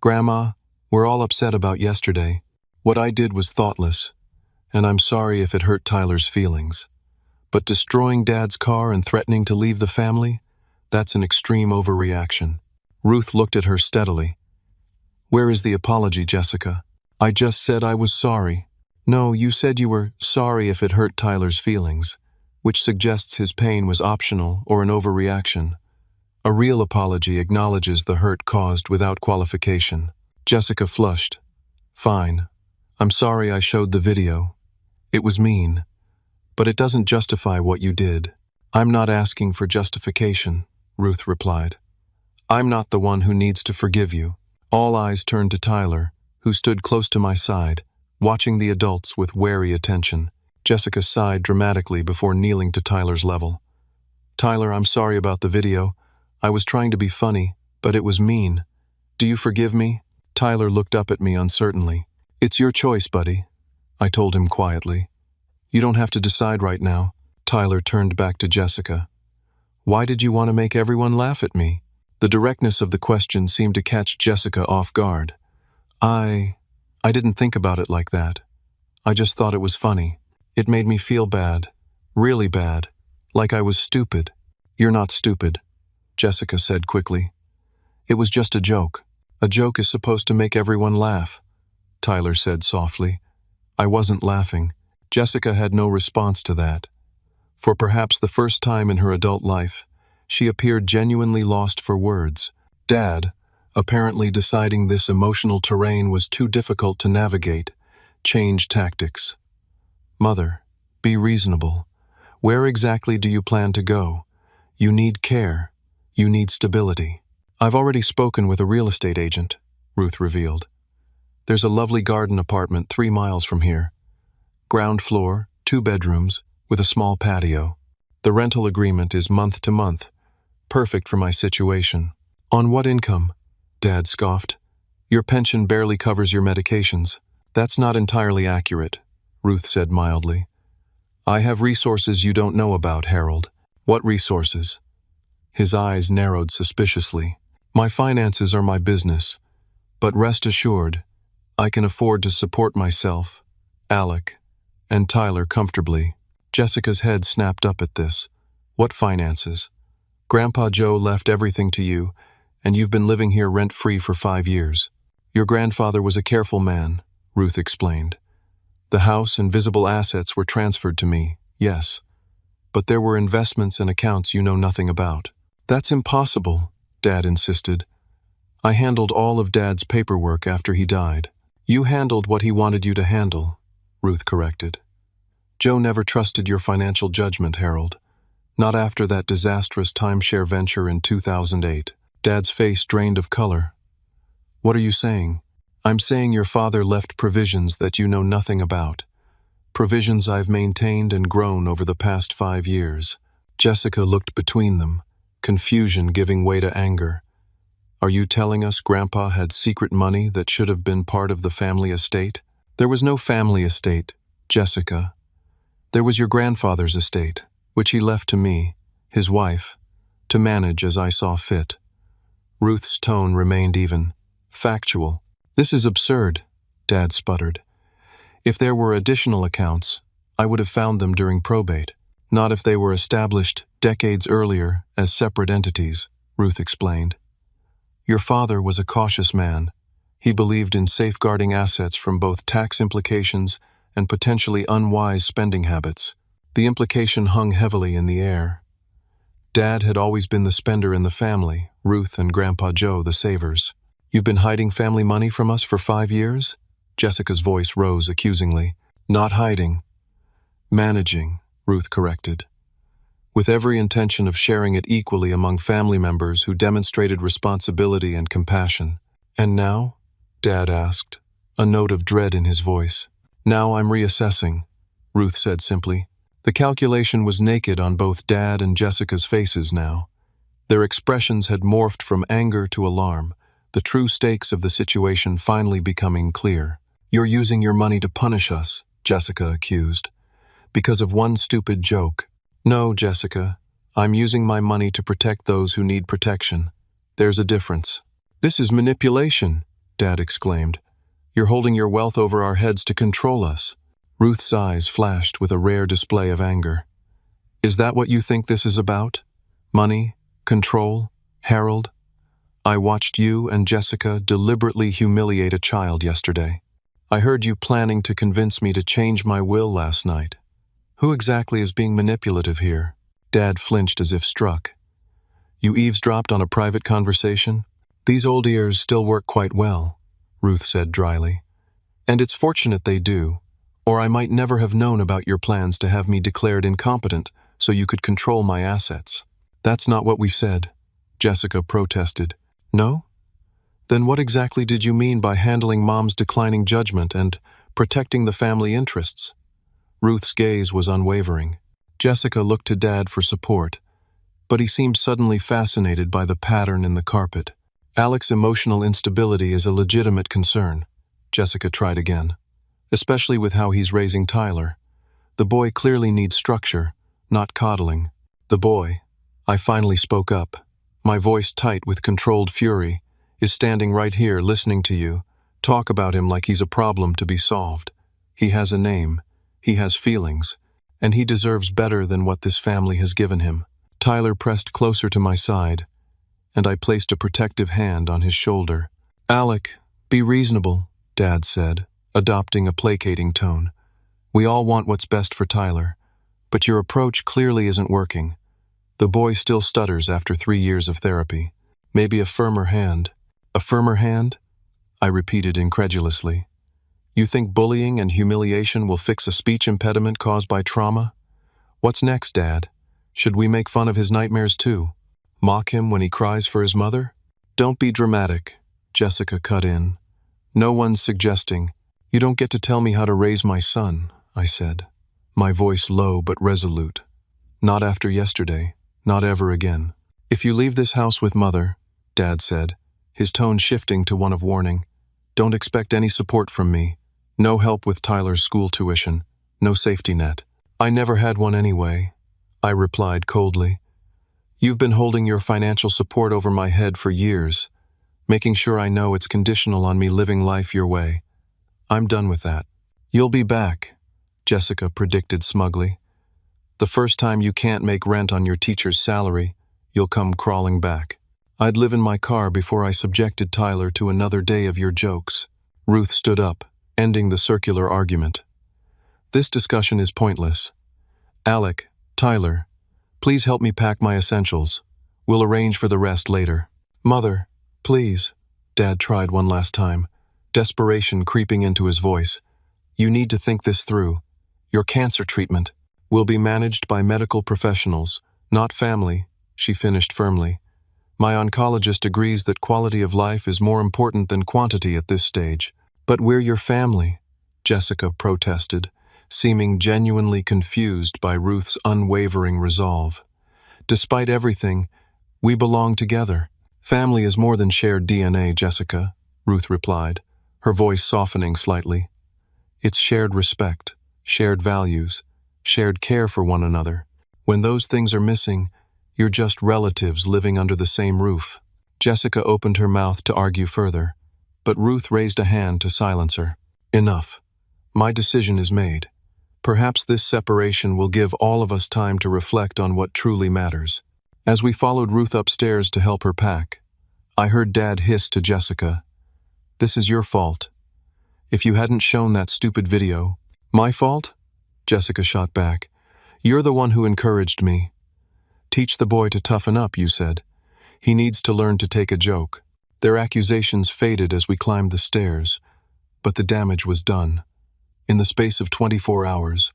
"Grandma, we're all upset about yesterday. What I did was thoughtless, and I'm sorry if it hurt Tyler's feelings. But destroying Dad's car and threatening to leave the family? That's an extreme overreaction." Ruth looked at her steadily. "Where is the apology, Jessica?" "I just said I was sorry." "No, you said you were sorry if it hurt Tyler's feelings, which suggests his pain was optional or an overreaction. A real apology acknowledges the hurt caused without qualification." Jessica flushed. "Fine. I'm sorry I showed the video. It was mean. But it doesn't justify what you did." "I'm not asking for justification," Ruth replied. "I'm not the one who needs to forgive you." All eyes turned to Tyler, who stood close to my side, watching the adults with wary attention. Jessica sighed dramatically before kneeling to Tyler's level. "Tyler, I'm sorry about the video. I was trying to be funny, but it was mean. Do you forgive me?" Tyler looked up at me uncertainly. "It's your choice, buddy," I told him quietly. "You don't have to decide right now." Tyler turned back to Jessica. "Why did you want to make everyone laugh at me?" The directness of the question seemed to catch Jessica off guard. I didn't think about it like that. I just thought it was funny. It made me feel bad, really bad, like I was stupid." "You're not stupid," Jessica said quickly. "It was just a joke. A joke is supposed to make everyone laugh," Tyler said softly. I wasn't laughing. Jessica had no response to that. For perhaps the first time in her adult life, she appeared genuinely lost for words. Dad, apparently deciding this emotional terrain was too difficult to navigate, changed tactics. "Mother, be reasonable. Where exactly do you plan to go? You need care. You need stability." "I've already spoken with a real estate agent," Ruth revealed. "There's a lovely garden apartment 3 miles from here. Ground floor, 2 bedrooms, with a small patio. The rental agreement is month to month, perfect for my situation." "On what income?" Dad scoffed. "Your pension barely covers your medications." "That's not entirely accurate," Ruth said mildly. "I have resources you don't know about, Harold." "What resources?" His eyes narrowed suspiciously. "My finances are my business, but rest assured, I can afford to support myself, Alec, and Tyler comfortably." Jessica's head snapped up at this. "What finances? Grandpa Joe left everything to you, and you've been living here rent-free for 5 years. Your grandfather was a careful man," Ruth explained. "The house and visible assets were transferred to me, yes. But there were investments and accounts you know nothing about." "That's impossible," Dad insisted. "I handled all of Dad's paperwork after he died." "You handled what he wanted you to handle," Ruth corrected. "Joe never trusted your financial judgment, Harold. Not after that disastrous timeshare venture in 2008. Dad's face drained of color. "What are you saying?" "I'm saying your father left provisions that you know nothing about. Provisions I've maintained and grown over the past 5 years. Jessica looked between them, confusion giving way to anger. "Are you telling us Grandpa had secret money that should have been part of the family estate?" "There was no family estate, Jessica. There was your grandfather's estate, which he left to me, his wife, to manage as I saw fit." Ruth's tone remained even, factual. "This is absurd," Dad sputtered. "If there were additional accounts, I would have found them during probate. Not if they were established decades earlier as separate entities," Ruth explained. "Your father was a cautious man. He believed in safeguarding assets from both tax implications and potentially unwise spending habits. The implication hung heavily in the air. Dad had always been the spender in the family, Ruth and Grandpa Joe the savers. "You've been hiding family money from us for 5 years?" Jessica's voice rose accusingly. "Not hiding. Managing," Ruth corrected, with every intention of sharing it equally among family members who demonstrated responsibility and compassion. "And now?" Dad asked, a note of dread in his voice. "Now I'm reassessing," Ruth said simply. The calculation was naked on both Dad and Jessica's faces now. Their expressions had morphed from anger to alarm, the true stakes of the situation finally becoming clear. "You're using your money to punish us," Jessica accused, "because of one stupid joke." "No, Jessica, I'm using my money to protect those who need protection. There's a difference." "This is manipulation," Dad exclaimed. "You're holding your wealth over our heads to control us." Ruth's eyes flashed with a rare display of anger. "Is that what you think this is about? Money? Control? Harold? I watched you and Jessica deliberately humiliate a child yesterday. I heard you planning to convince me to change my will last night. Who exactly is being manipulative here?" Dad flinched as if struck. "You eavesdropped on a private conversation?" "These old ears still work quite well," Ruth said dryly. "And it's fortunate they do, or I might never have known about your plans to have me declared incompetent so you could control my assets." "That's not what we said," Jessica protested. "No? Then what exactly did you mean by handling Mom's declining judgment and protecting the family interests?" Ruth's gaze was unwavering. Jessica looked to Dad for support, but he seemed suddenly fascinated by the pattern in the carpet. "Alec's emotional instability is a legitimate concern," Jessica tried again, "especially with how he's raising Tyler. The boy clearly needs structure, not coddling." "The boy," I finally spoke up, my voice tight with controlled fury, "is standing right here listening to you talk about him like he's a problem to be solved. He has a name, he has feelings, and he deserves better than what this family has given him." Tyler pressed closer to my side, and I placed a protective hand on his shoulder. "Alec, be reasonable," Dad said, adopting a placating tone. "We all want what's best for Tyler, but your approach clearly isn't working. The boy still stutters after 3 years of therapy. Maybe a firmer hand." "A firmer hand?" I repeated incredulously. "You think bullying and humiliation will fix a speech impediment caused by trauma? What's next, Dad? Should we make fun of his nightmares too? Mock him when he cries for his mother?" "Don't be dramatic," Jessica cut in. "No one's suggesting. You don't get to tell me how to raise my son," I said, my voice low but resolute. "Not after yesterday, not ever again." "If you leave this house with Mother," Dad said, his tone shifting to one of warning, "don't expect any support from me. No help with Tyler's school tuition, no safety net." "I never had one anyway," I replied coldly. "You've been holding your financial support over my head for years, making sure I know it's conditional on me living life your way. I'm done with that." "You'll be back," Jessica predicted smugly. "The first time you can't make rent on your teacher's salary, you'll come crawling back. I'd live in my car before I subjected Tyler to another day of your jokes." Ruth stood up, ending the circular argument. "This discussion is pointless. Alec, Tyler, please help me pack my essentials. We'll arrange for the rest later." "Mother, please," Dad tried one last time, desperation creeping into his voice. "You need to think this through. Your cancer treatment will be managed by medical professionals, not family," she finished firmly. "My oncologist agrees that quality of life is more important than quantity at this stage." "But we're your family," Jessica protested, seeming genuinely confused by Ruth's unwavering resolve. "Despite everything, we belong together." "Family is more than shared DNA, Jessica," Ruth replied, her voice softening slightly. "It's shared respect, shared values, shared care for one another. When those things are missing, you're just relatives living under the same roof." Jessica opened her mouth to argue further, but Ruth raised a hand to silence her. "Enough. My decision is made. Perhaps this separation will give all of us time to reflect on what truly matters." As we followed Ruth upstairs to help her pack, I heard Dad hiss to Jessica, "This is your fault. If you hadn't shown that stupid video—" "My fault?" Jessica shot back. You're the one who encouraged me. Teach the boy to toughen up, you said. He needs to learn to take a joke. Their accusations faded as we climbed the stairs, but the damage was done. In the space of 24 hours,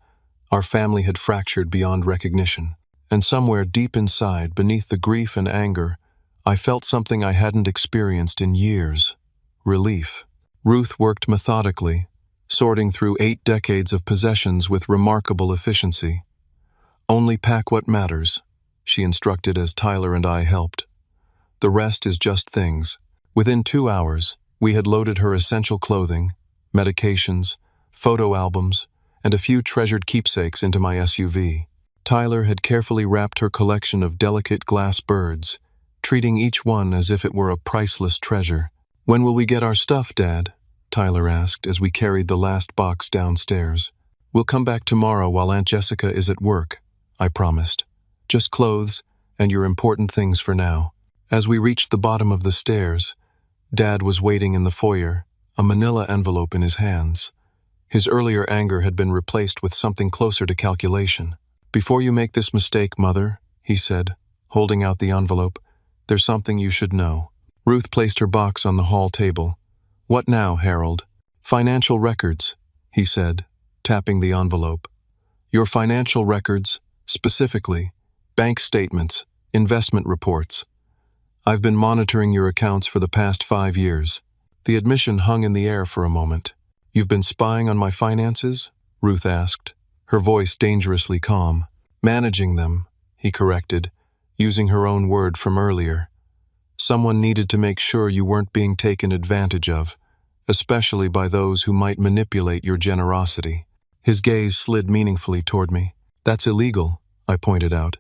our family had fractured beyond recognition, and somewhere deep inside, beneath the grief and anger, I felt something I hadn't experienced in years: relief. Ruth worked methodically, sorting through 8 decades of possessions with remarkable efficiency. Only pack what matters, she instructed as Tyler and I helped. The rest is just things. Within 2 hours, we had loaded her essential clothing, medications, photo albums, and a few treasured keepsakes into my SUV. Tyler had carefully wrapped her collection of delicate glass birds, treating each one as if it were a priceless treasure. "When will we get our stuff, Dad?" Tyler asked as we carried the last box downstairs. "We'll come back tomorrow while Aunt Jessica is at work," I promised. "Just clothes and your important things for now." As we reached the bottom of the stairs, Dad was waiting in the foyer, a manila envelope in his hands. His earlier anger had been replaced with something closer to calculation. "Before you make this mistake, Mother," he said, holding out the envelope, "there's something you should know." Ruth placed her box on the hall table. "What now, Harold?" "Financial records," he said, tapping the envelope. "Your financial records, specifically, bank statements, investment reports. I've been monitoring your accounts for the past 5 years." The admission hung in the air for a moment. "You've been spying on my finances?" Ruth asked, her voice dangerously calm. "Managing them," he corrected, using her own word from earlier. "Someone needed to make sure you weren't being taken advantage of, especially by those who might manipulate your generosity." His gaze slid meaningfully toward me. "That's illegal," I pointed out.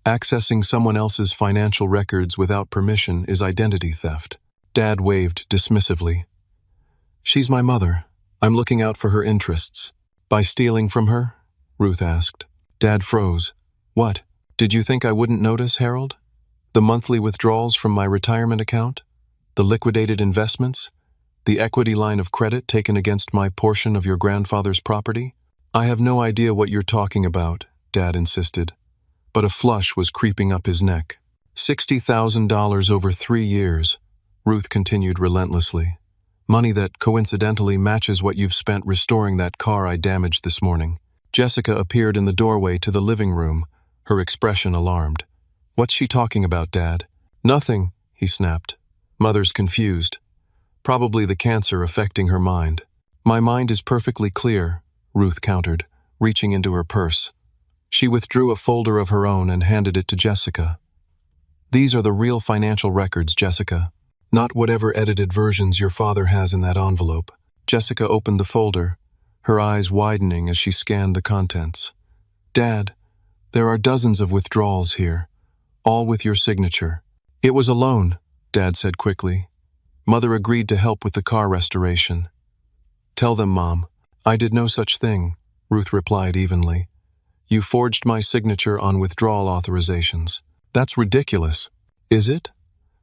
"Accessing someone else's financial records without permission is identity theft." Dad waved dismissively. "She's my mother. I'm looking out for her interests." "By stealing from her?" Ruth asked. Dad froze. "What? Did you think I wouldn't notice, Harold? The monthly withdrawals from my retirement account? The liquidated investments? The equity line of credit taken against my portion of your grandfather's property?" "I have no idea what you're talking about," Dad insisted. But a flush was creeping up his neck. $60,000 over 3 years, Ruth continued relentlessly. "Money that coincidentally matches what you've spent restoring that car I damaged this morning." Jessica appeared in the doorway to the living room, her expression alarmed. "What's she talking about, Dad?" "Nothing," he snapped. "Mother's confused. Probably the cancer affecting her mind." "My mind is perfectly clear," Ruth countered, reaching into her purse. She withdrew a folder of her own and handed it to Jessica. "These are the real financial records, Jessica. Not whatever edited versions your father has in that envelope." Jessica opened the folder, her eyes widening as she scanned the contents. "Dad, there are dozens of withdrawals here, all with your signature." "It was a loan," Dad said quickly. "Mother agreed to help with the car restoration." "Tell them, Mom. I did no such thing," Ruth replied evenly. "You forged my signature on withdrawal authorizations." "That's ridiculous." "Is it?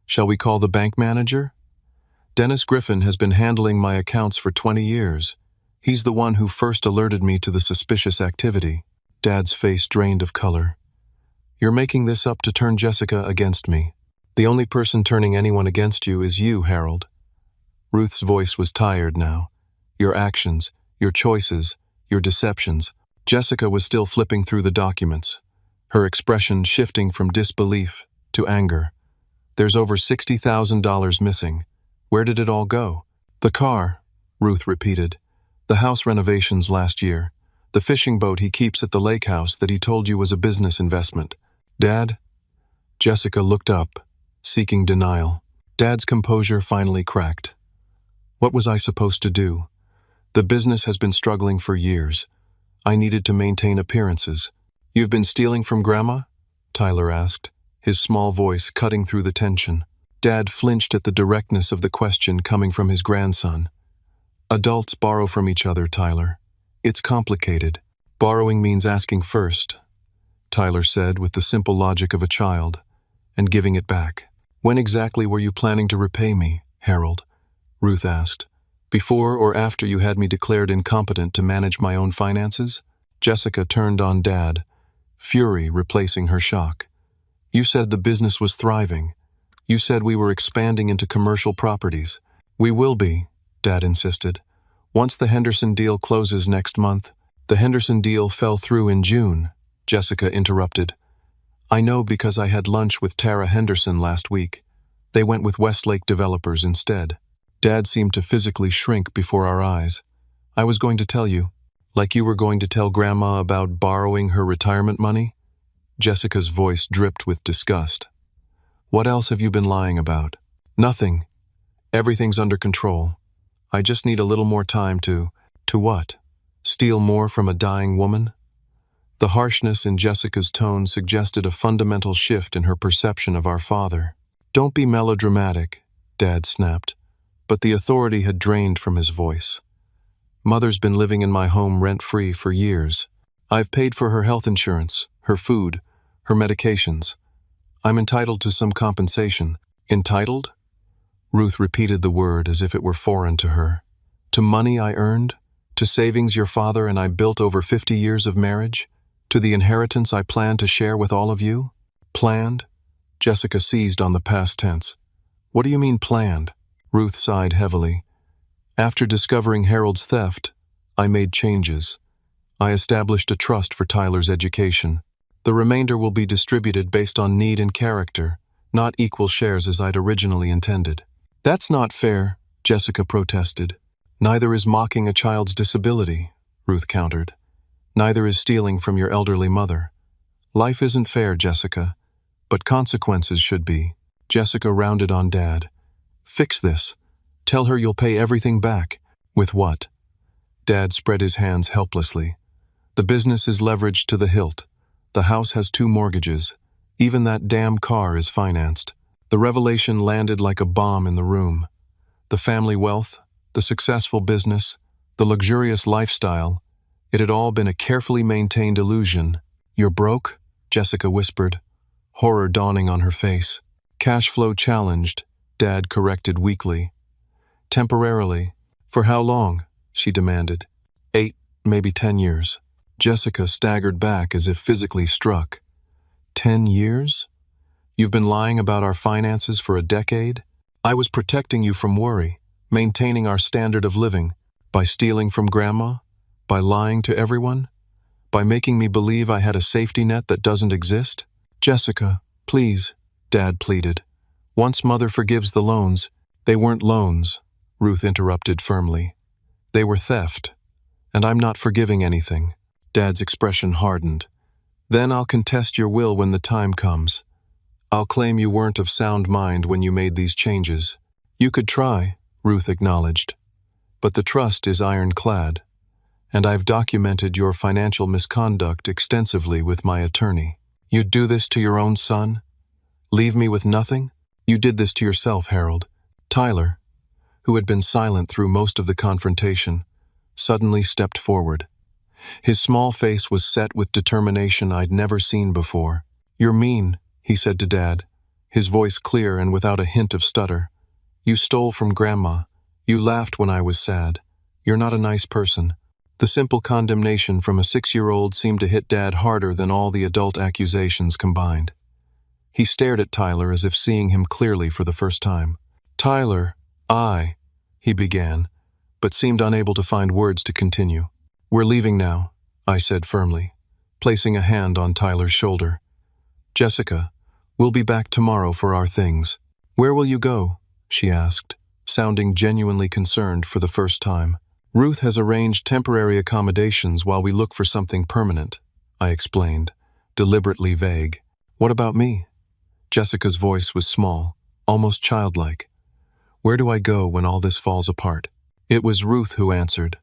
Shall we call the bank manager?" "Dennis Griffin has been handling my accounts for 20 years. He's the one who first alerted me to the suspicious activity." Dad's face drained of color. "You're making this up to turn Jessica against me. The only person turning anyone against you is you, Harold." Ruth's voice was tired now. "Your actions, your choices, your deceptions." Jessica was still flipping through the documents, her expression shifting from disbelief to anger. "There's over $60,000 missing. Where did it all go?" "The car," Ruth repeated. "The house renovations last year. The fishing boat he keeps at the lake house that he told you was a business investment." "Dad?" Jessica looked up, seeking denial. Dad's composure finally cracked. "What was I supposed to do? The business has been struggling for years. I needed to maintain appearances." "You've been stealing from Grandma?" Tyler asked, his small voice cutting through the tension. Dad flinched at the directness of the question coming from his grandson. "Adults borrow from each other, Tyler. It's complicated. Borrowing means asking first," Tyler said with the simple logic of a child, "and giving it back." "When exactly were you planning to repay me, Harold?" Ruth asked. "Before or after you had me declared incompetent to manage my own finances?" Jessica turned on Dad, fury replacing her shock. "You said the business was thriving. You said we were expanding into commercial properties." "We will be," Dad insisted. "Once the Henderson deal closes next month." "The Henderson deal fell through in June," Jessica interrupted. "I know because I had lunch with Tara Henderson last week. They went with Westlake Developers instead." Dad seemed to physically shrink before our eyes. "I was going to tell you. Like you were going to tell Grandma about borrowing her retirement money?" Jessica's voice dripped with disgust. "What else have you been lying about?" "Nothing. Everything's under control. I just need a little more time to..." "To what? Steal more from a dying woman?" The harshness in Jessica's tone suggested a fundamental shift in her perception of our father. "Don't be melodramatic," Dad snapped, but the authority had drained from his voice. "Mother's been living in my home rent-free for years. I've paid for her health insurance, her food, her medications. I'm entitled to some compensation." "Entitled?" Ruth repeated the word as if it were foreign to her. "To money I earned? To savings your father and I built over 50 years of marriage? To the inheritance I plan to share with all of you?" "Planned?" Jessica seized on the past tense. "What do you mean planned?" Ruth sighed heavily. "After discovering Harold's theft, I made changes. I established a trust for Tyler's education. The remainder will be distributed based on need and character, not equal shares as I'd originally intended." "That's not fair," Jessica protested. "Neither is mocking a child's disability," Ruth countered. "Neither is stealing from your elderly mother. Life isn't fair, Jessica, but consequences should be." Jessica rounded on Dad. "Fix this. Tell her you'll pay everything back." "With what?" Dad spread his hands helplessly. "The business is leveraged to the hilt. The house has 2 mortgages. Even that damn car is financed." The revelation landed like a bomb in the room. The family wealth, the successful business, the luxurious lifestyle, it had all been a carefully maintained illusion. "You're broke?" Jessica whispered, horror dawning on her face. "Cash flow challenged," Dad corrected weakly. "Temporarily. For how long?" she demanded. 8, maybe 10 years. Jessica staggered back as if physically struck. 10 years? You've been lying about our finances for a decade? I was protecting you from worry, maintaining our standard of living, by stealing from Grandma, by lying to everyone, by making me believe I had a safety net that doesn't exist. "Jessica, please," Dad pleaded. "Once Mother forgives the loans..." "They weren't loans," Ruth interrupted firmly. "They were theft, and I'm not forgiving anything." Dad's expression hardened. "Then I'll contest your will when the time comes. I'll claim you weren't of sound mind when you made these changes." "You could try," Ruth acknowledged. "But the trust is ironclad, and I've documented your financial misconduct extensively with my attorney." "You'd do this to your own son? Leave me with nothing?" "You did this to yourself, Harold." Tyler, who had been silent through most of the confrontation, suddenly stepped forward. His small face was set with determination I'd never seen before. "You're mean," he said to Dad, his voice clear and without a hint of stutter. "You stole from Grandma. You laughed when I was sad. You're not a nice person." The simple condemnation from a 6-year-old seemed to hit Dad harder than all the adult accusations combined. He stared at Tyler as if seeing him clearly for the first time. "Tyler, he began, but seemed unable to find words to continue. "We're leaving now," I said firmly, placing a hand on Tyler's shoulder. "Jessica, we'll be back tomorrow for our things." "Where will you go?" she asked, sounding genuinely concerned for the first time. "Ruth has arranged temporary accommodations while we look for something permanent," I explained, deliberately vague. "What about me?" Jessica's voice was small, almost childlike. "Where do I go when all this falls apart?" It was Ruth who answered,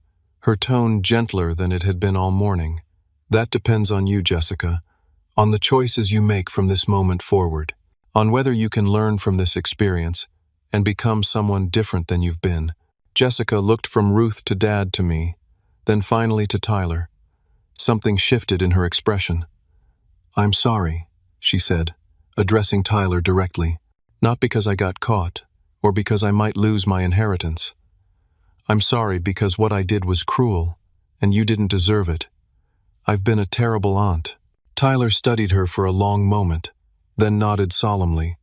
her tone gentler than it had been all morning. "That depends on you, Jessica, on the choices you make from this moment forward, on whether you can learn from this experience and become someone different than you've been." Jessica looked from Ruth to Dad to me, then finally to Tyler. Something shifted in her expression. "I'm sorry," she said, addressing Tyler directly, "not because I got caught, or because I might lose my inheritance. I'm sorry because what I did was cruel, and you didn't deserve it. I've been a terrible aunt." Tyler studied her for a long moment, then nodded solemnly.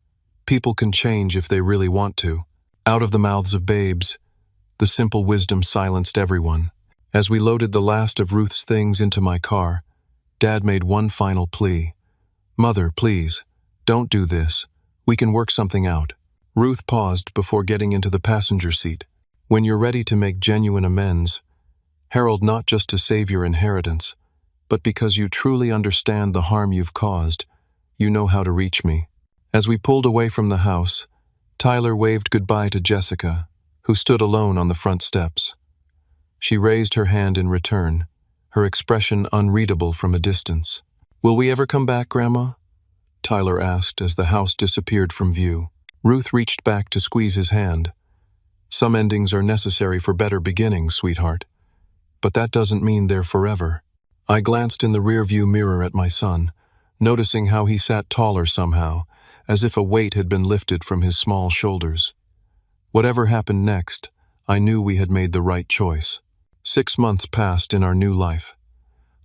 People can change if they really want to. Out of the mouths of babes, the simple wisdom silenced everyone. As we loaded the last of Ruth's things into my car, Dad made one final plea. "Mother, please, don't do this. We can work something out." Ruth paused before getting into the passenger seat. "When you're ready to make genuine amends, Harold, not just to save your inheritance, but because you truly understand the harm you've caused, you know how to reach me." As we pulled away from the house, Tyler waved goodbye to Jessica, who stood alone on the front steps. She raised her hand in return, her expression unreadable from a distance. "Will we ever come back, Grandma?" Tyler asked as the house disappeared from view. Ruth reached back to squeeze his hand. "Some endings are necessary for better beginnings, sweetheart. But that doesn't mean they're forever." I glanced in the rearview mirror at my son, noticing how he sat taller somehow, as if a weight had been lifted from his small shoulders. Whatever happened next, I knew we had made the right choice. 6 months passed in our new life.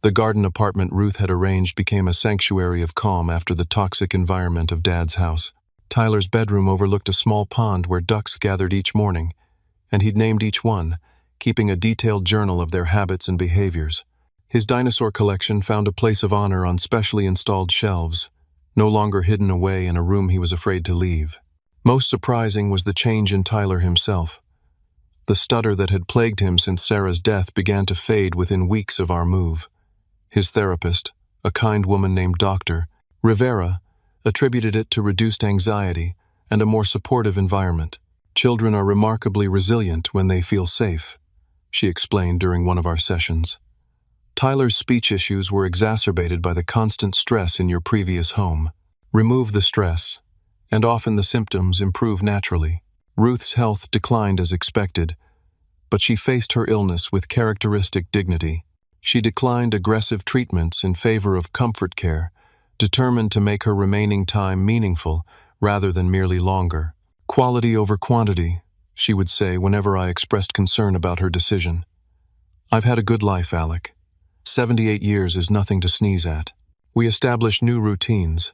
The garden apartment Ruth had arranged became a sanctuary of calm after the toxic environment of Dad's house. Tyler's bedroom overlooked a small pond where ducks gathered each morning, and he'd named each one, keeping a detailed journal of their habits and behaviors. His dinosaur collection found a place of honor on specially installed shelves, no longer hidden away in a room he was afraid to leave. Most surprising was the change in Tyler himself. The stutter that had plagued him since Sarah's death began to fade within weeks of our move. His therapist, a kind woman named Dr. Rivera, attributed it to reduced anxiety and a more supportive environment. "Children are remarkably resilient when they feel safe," she explained during one of our sessions. "Tyler's speech issues were exacerbated by the constant stress in your previous home. Remove the stress, and often the symptoms improve naturally." Ruth's health declined as expected, but she faced her illness with characteristic dignity. She declined aggressive treatments in favor of comfort care, determined to make her remaining time meaningful rather than merely longer. "Quality over quantity," she would say whenever I expressed concern about her decision. "I've had a good life, Alec. 78 years is nothing to sneeze at." We established new routines.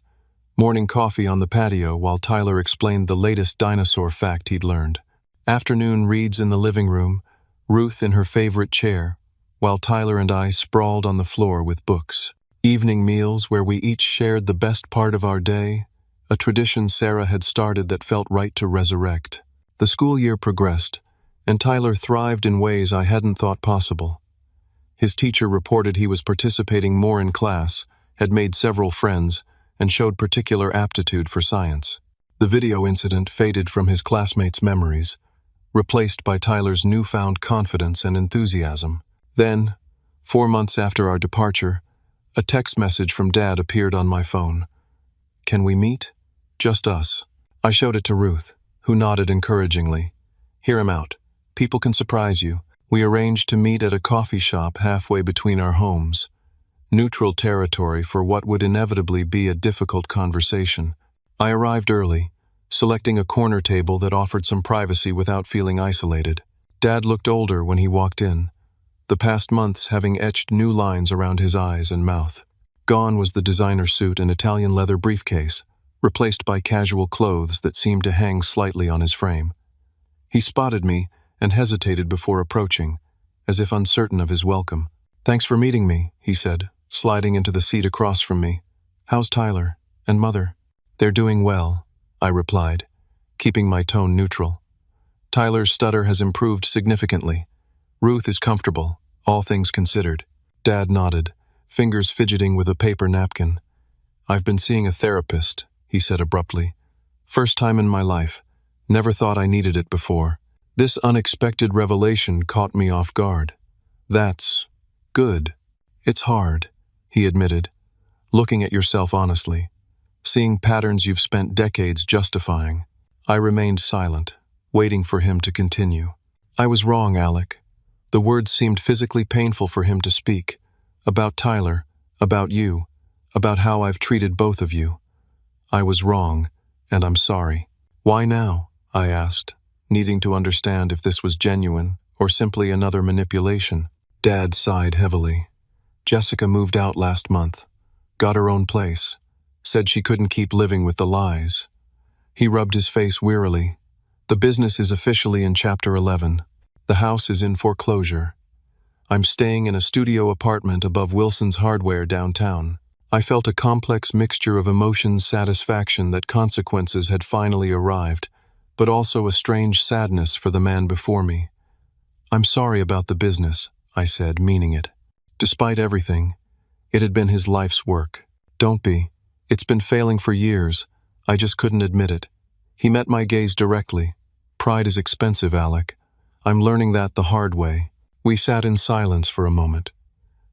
Morning coffee on the patio while Tyler explained the latest dinosaur fact he'd learned. Afternoon reads in the living room, Ruth in her favorite chair, while Tyler and I sprawled on the floor with books. Evening meals where we each shared the best part of our day, a tradition Sarah had started that felt right to resurrect. The school year progressed, and Tyler thrived in ways I hadn't thought possible. His teacher reported he was participating more in class, had made several friends, and showed particular aptitude for science. The video incident faded from his classmates' memories, replaced by Tyler's newfound confidence and enthusiasm. Then, 4 months after our departure, a text message from Dad appeared on my phone. "Can we meet? Just us." I showed it to Ruth, who nodded encouragingly. "Hear him out. People can surprise you." We arranged to meet at a coffee shop halfway between our homes. Neutral territory for what would inevitably be a difficult conversation. I arrived early, selecting a corner table that offered some privacy without feeling isolated. Dad looked older when he walked in, the past months having etched new lines around his eyes and mouth. Gone was the designer suit and Italian leather briefcase, replaced by casual clothes that seemed to hang slightly on his frame. He spotted me and hesitated before approaching, as if uncertain of his welcome. "Thanks for meeting me," he said, sliding into the seat across from me. "How's Tyler and Mother?" "They're doing well," I replied, keeping my tone neutral. "Tyler's stutter has improved significantly. Ruth is comfortable, all things considered." Dad nodded, fingers fidgeting with a paper napkin. "I've been seeing a therapist," he said abruptly. "First time in my life. Never thought I needed it before." This unexpected revelation caught me off guard. "That's good. It's hard," he admitted, "looking at yourself honestly, seeing patterns you've spent decades justifying." I remained silent, waiting for him to continue. "I was wrong, Alec." The words seemed physically painful for him to speak. "About Tyler, about you, about how I've treated both of you. I was wrong, and I'm sorry." "Why now?" I asked, needing to understand if this was genuine or simply another manipulation. Dad sighed heavily. "Jessica moved out last month. got her own place, said she couldn't keep living with the lies. He rubbed his face wearily. The business is officially in Chapter 11. The house is in foreclosure. I'm staying in a studio apartment above Wilson's Hardware downtown. I felt a complex mixture of emotions, satisfaction that consequences had finally arrived, but also a strange sadness for the man before me. I'm sorry about the business, I said, meaning it. Despite everything, it had been his life's work. Don't be. It's been failing for years. I just couldn't admit it. He met my gaze directly. Pride is expensive, Alec. I'm learning that the hard way. We sat in silence for a moment,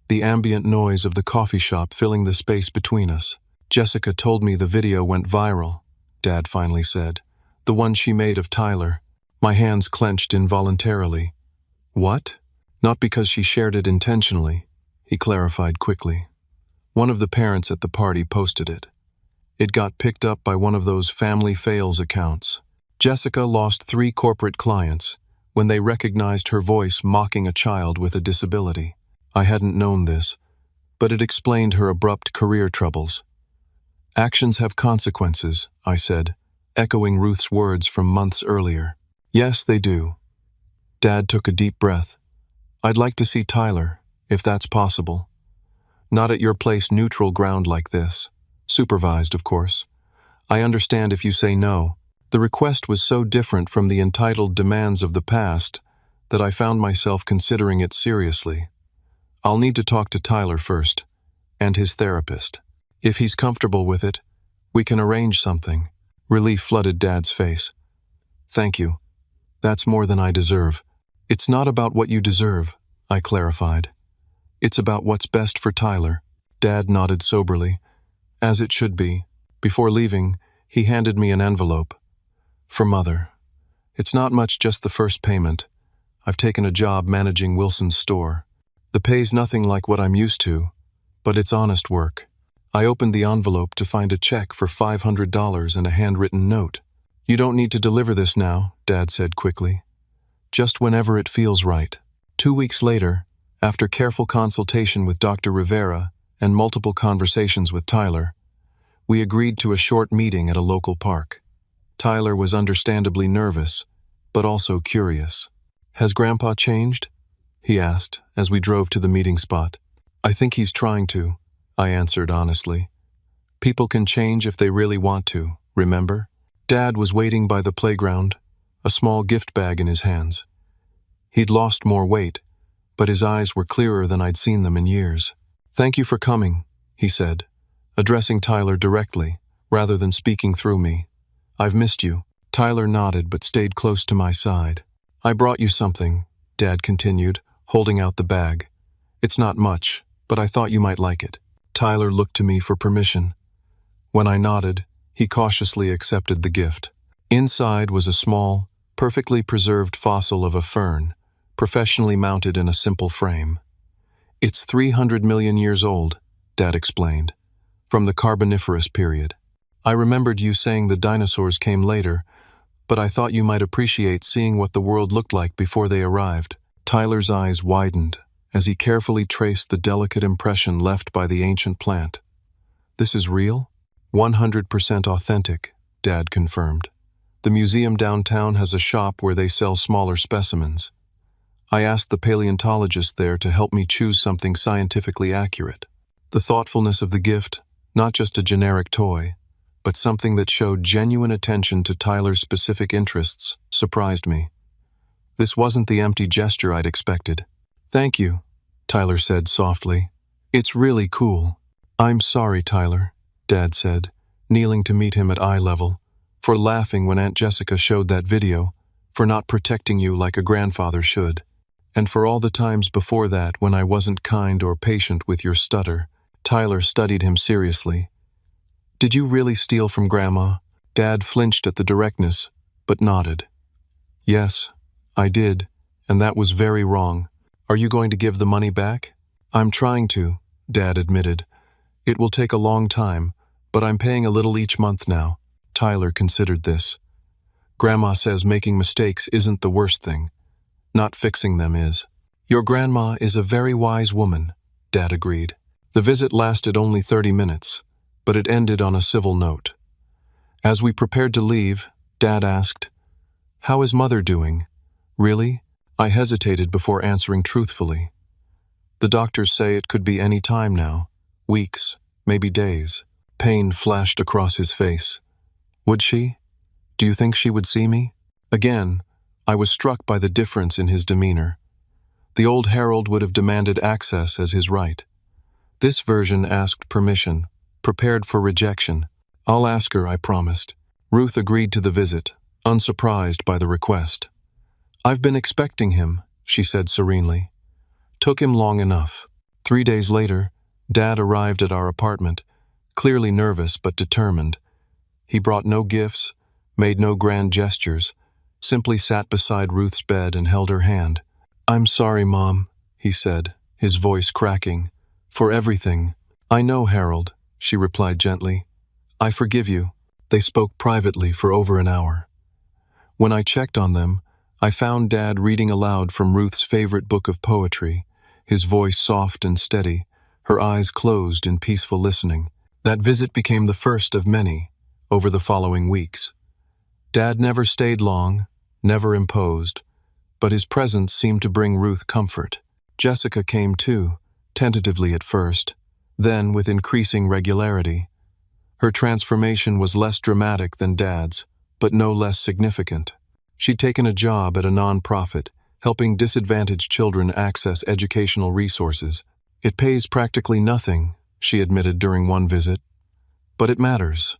the ambient noise of the coffee shop filling the space between us. Jessica told me the video went viral, Dad finally said. The one she made of Tyler. My hands clenched involuntarily. What? Not because she shared it intentionally, he clarified quickly. One of the parents at the party posted it. It got picked up by one of those family fails accounts. Jessica lost 3 corporate clients when they recognized her voice mocking a child with a disability. I hadn't known this, but it explained her abrupt career troubles. Actions have consequences, I said, echoing Ruth's words from months earlier. Yes, they do. Dad took a deep breath. I'd like to see Tyler, if that's possible. Not at your place, neutral ground like this. Supervised, of course. I understand if you say no. The request was so different from the entitled demands of the past that I found myself considering it seriously. I'll need to talk to Tyler first, and his therapist. If he's comfortable with it, we can arrange something. Relief flooded Dad's face. Thank you. That's more than I deserve. It's not about what you deserve, I clarified. It's about what's best for Tyler. Dad nodded soberly. As it should be. Before leaving, he handed me an envelope. For Mother. It's not much, just the first payment. I've taken a job managing Wilson's store. The pay's nothing like what I'm used to, but it's honest work. I opened the envelope to find a check for $500 and a handwritten note. You don't need to deliver this now, Dad said quickly. Just whenever it feels right. 2 weeks later, after careful consultation with Dr. Rivera and multiple conversations with Tyler, we agreed to a short meeting at a local park. Tyler was understandably nervous, but also curious. Has Grandpa changed? He asked as we drove to the meeting spot. I think he's trying to, I answered honestly. People can change if they really want to, remember? Dad was waiting by the playground, a small gift bag in his hands. He'd lost more weight, but his eyes were clearer than I'd seen them in years. Thank you for coming, he said, addressing Tyler directly, rather than speaking through me. I've missed you. Tyler nodded but stayed close to my side. I brought you something, Dad continued, holding out the bag. It's not much, but I thought you might like it. Tyler looked to me for permission. When I nodded, he cautiously accepted the gift. Inside was a small, perfectly preserved fossil of a fern, professionally mounted in a simple frame. It's 300 million years old, Dad explained, from the Carboniferous period. I remembered you saying the dinosaurs came later, but I thought you might appreciate seeing what the world looked like before they arrived. Tyler's eyes widened as he carefully traced the delicate impression left by the ancient plant. This is real? 100% authentic, Dad confirmed. The museum downtown has a shop where they sell smaller specimens. I asked the paleontologist there to help me choose something scientifically accurate. The thoughtfulness of the gift, not just a generic toy, but something that showed genuine attention to Tyler's specific interests, surprised me. This wasn't the empty gesture I'd expected. Thank you, Tyler said softly. It's really cool. I'm sorry, Tyler, Dad said, kneeling to meet him at eye level, for laughing when Aunt Jessica showed that video, for not protecting you like a grandfather should, and for all the times before that when I wasn't kind or patient with your stutter. Tyler studied him seriously. Did you really steal from Grandma? Dad flinched at the directness, but nodded. Yes, I did, and that was very wrong. Are you going to give the money back? I'm trying to, Dad admitted. It will take a long time, but I'm paying a little each month now. Tyler considered this. Grandma says making mistakes isn't the worst thing. Not fixing them is. Your grandma is a very wise woman, Dad agreed. The visit lasted only 30 minutes, but it ended on a civil note. As we prepared to leave, Dad asked, "How is Mother doing?" "Really?" I hesitated before answering truthfully. "The doctors say it could be any time now. Weeks, maybe days." Pain flashed across his face. "Would she? Do you think she would see me?" Again, I was struck by the difference in his demeanor. The old Harold would have demanded access as his right. This version asked permission, prepared for rejection. "I'll ask her," I promised. Ruth agreed to the visit, unsurprised by the request. "I've been expecting him," she said serenely. "Took him long enough." 3 days later, Dad arrived at our apartment, clearly nervous but determined. He brought no gifts, made no grand gestures, simply sat beside Ruth's bed and held her hand. "I'm sorry, Mom," he said, his voice cracking, "for everything." "I know, Harold," she replied gently. "I forgive you." They spoke privately for over an hour. When I checked on them, I found Dad reading aloud from Ruth's favorite book of poetry, his voice soft and steady, her eyes closed in peaceful listening. That visit became the first of many over the following weeks. Dad never stayed long, never imposed, but his presence seemed to bring Ruth comfort. Jessica came too, tentatively at first, then with increasing regularity. Her transformation was less dramatic than Dad's, but no less significant. She'd taken a job at a non-profit, helping disadvantaged children access educational resources. "It pays practically nothing," she admitted during one visit, "but it matters.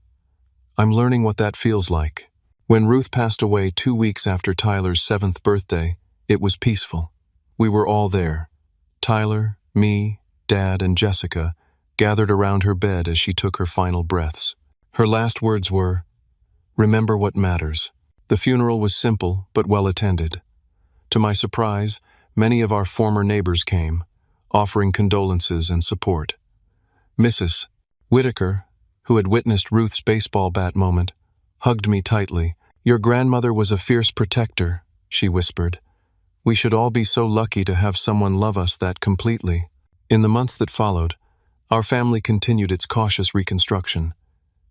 I'm learning what that feels like." When Ruth passed away 2 weeks after Tyler's 7th birthday, it was peaceful. We were all there. Tyler, me, Dad, and Jessica gathered around her bed as she took her final breaths. Her last words were, "Remember what matters." The funeral was simple but well attended. To my surprise, many of our former neighbors came, offering condolences and support. Mrs. Whitaker, who had witnessed Ruth's baseball bat moment, hugged me tightly. "Your grandmother was a fierce protector," she whispered. "We should all be so lucky to have someone love us that completely." In the months that followed, our family continued its cautious reconstruction.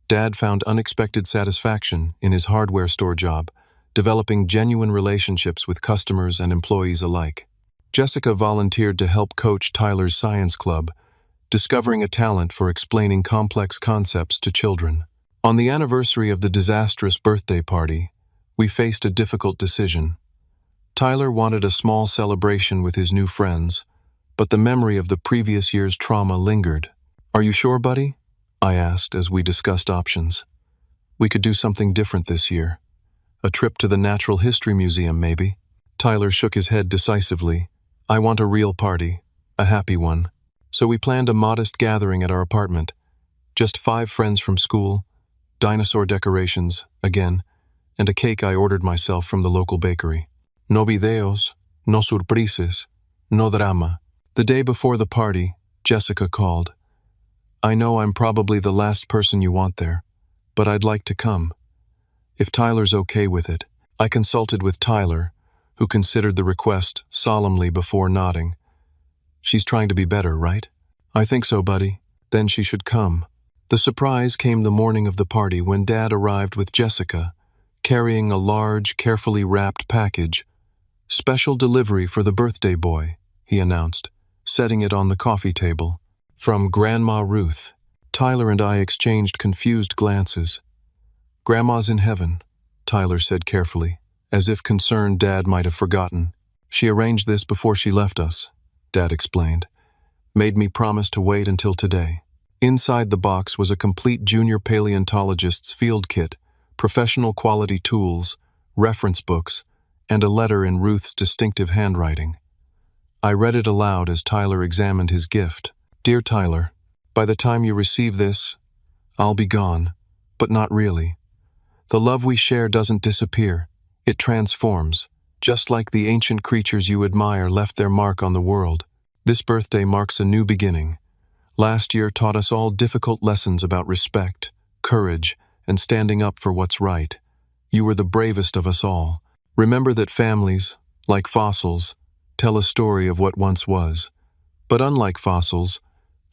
Dad found unexpected satisfaction in his hardware store job, developing genuine relationships with customers and employees alike. Jessica volunteered to help coach Tyler's science club, discovering a talent for explaining complex concepts to children. On the anniversary of the disastrous birthday party, we faced a difficult decision. Tyler wanted a small celebration with his new friends, but the memory of the previous year's trauma lingered. "Are you sure, buddy?" I asked as we discussed options. "We could do something different this year. A trip to the Natural History Museum, maybe." Tyler shook his head decisively. "I want a real party, a happy one." So we planned a modest gathering at our apartment. Just 5 friends from school, dinosaur decorations, again, and a cake I ordered myself from the local bakery. No videos, no surprises, no drama. The day before the party, Jessica called. "I know I'm probably the last person you want there, but I'd like to come. If Tyler's okay with it." I consulted with Tyler, who considered the request solemnly before nodding. "She's trying to be better, right?" "I think so, buddy." "Then she should come." The surprise came the morning of the party when Dad arrived with Jessica, carrying a large, carefully wrapped package. "Special delivery for the birthday boy," he announced, setting it on the coffee table. "From Grandma Ruth." Tyler and I exchanged confused glances. "Grandma's in heaven," Tyler said carefully, as if concerned Dad might have forgotten. "She arranged this before she left us," Dad explained. "Made me promise to wait until today." Inside the box was a complete junior paleontologist's field kit, professional quality tools, reference books, and a letter in Ruth's distinctive handwriting. I read it aloud as Tyler examined his gift. "Dear Tyler, by the time you receive this, I'll be gone, but not really. The love we share doesn't disappear, it transforms, just like the ancient creatures you admire left their mark on the world. This birthday marks a new beginning. Last year taught us all difficult lessons about respect, courage, and standing up for what's right. You were the bravest of us all. Remember that families, like fossils, tell a story of what once was. But unlike fossils,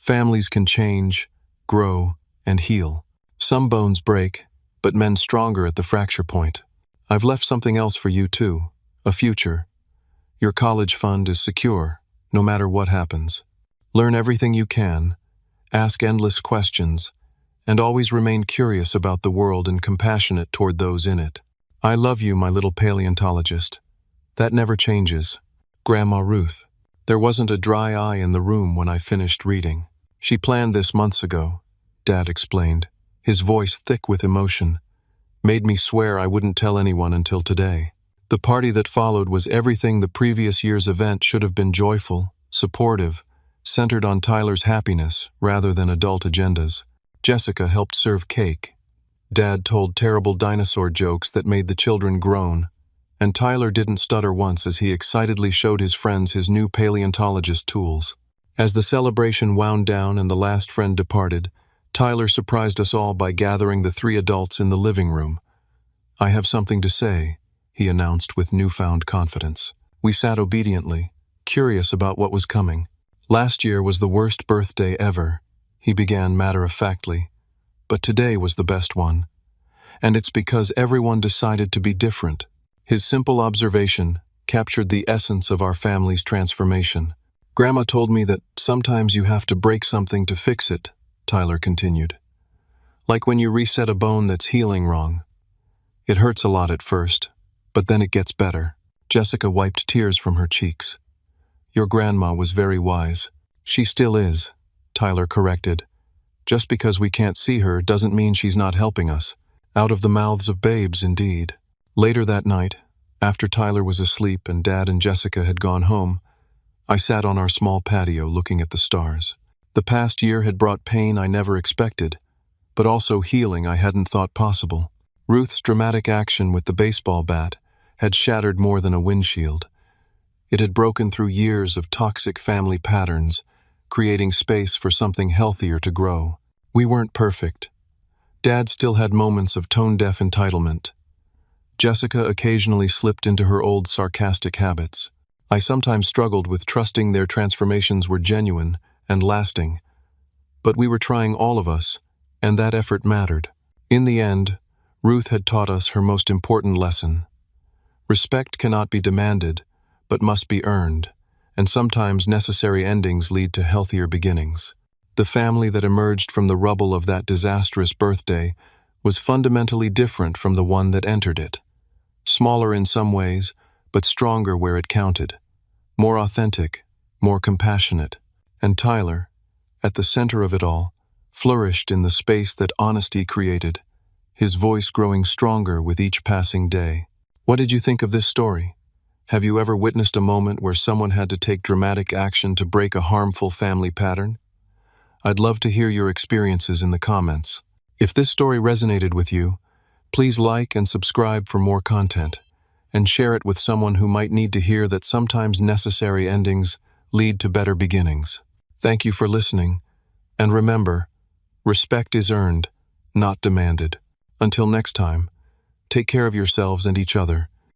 Families can change, grow, and heal. Some bones break, but mend stronger at the fracture point. I've left something else for you too, a future. Your college fund is secure, no matter what happens. Learn everything you can, ask endless questions, and always remain curious about the world and compassionate toward those in it. I love you, my little paleontologist. That never changes. Grandma Ruth. There wasn't a dry eye in the room when I finished reading. She planned this months ago, Dad explained, his voice thick with emotion. Made me swear I wouldn't tell anyone until today. The party that followed was everything the previous year's event should have been: joyful, supportive, centered on Tyler's happiness rather than adult agendas. Jessica helped serve cake. Dad told terrible dinosaur jokes that made the children groan, and Tyler didn't stutter once as he excitedly showed his friends his new paleontologist tools. As the celebration wound down and the last friend departed, Tyler surprised us all by gathering the 3 adults in the living room. "I have something to say," he announced with newfound confidence. We sat obediently, curious about what was coming. "Last year was the worst birthday ever," he began matter-of-factly, "but today was the best one. And it's because everyone decided to be different." His simple observation captured the essence of our family's transformation. "Grandma told me that sometimes you have to break something to fix it," Tyler continued. "Like when you reset a bone that's healing wrong. It hurts a lot at first, but then it gets better." Jessica wiped tears from her cheeks. "Your grandma was very wise." "She still is," Tyler corrected. "Just because we can't see her doesn't mean she's not helping us." Out of the mouths of babes, indeed. Later that night, after Tyler was asleep and Dad and Jessica had gone home, I sat on our small patio looking at the stars. The past year had brought pain I never expected, but also healing I hadn't thought possible. Ruth's dramatic action with the baseball bat had shattered more than a windshield. It had broken through years of toxic family patterns, creating space for something healthier to grow. We weren't perfect. Dad still had moments of tone-deaf entitlement. Jessica occasionally slipped into her old sarcastic habits. I sometimes struggled with trusting their transformations were genuine and lasting. But we were trying, all of us, and that effort mattered. In the end, Ruth had taught us her most important lesson. Respect cannot be demanded, but must be earned, and sometimes necessary endings lead to healthier beginnings. The family that emerged from the rubble of that disastrous birthday was fundamentally different from the one that entered it. Smaller in some ways, but stronger where it counted. More authentic, more compassionate. And Tyler, at the center of it all, flourished in the space that honesty created, his voice growing stronger with each passing day. What did you think of this story? Have you ever witnessed a moment where someone had to take dramatic action to break a harmful family pattern? I'd love to hear your experiences in the comments. If this story resonated with you, please like and subscribe for more content, and share it with someone who might need to hear that sometimes necessary endings lead to better beginnings. Thank you for listening, and remember, respect is earned, not demanded. Until next time, take care of yourselves and each other.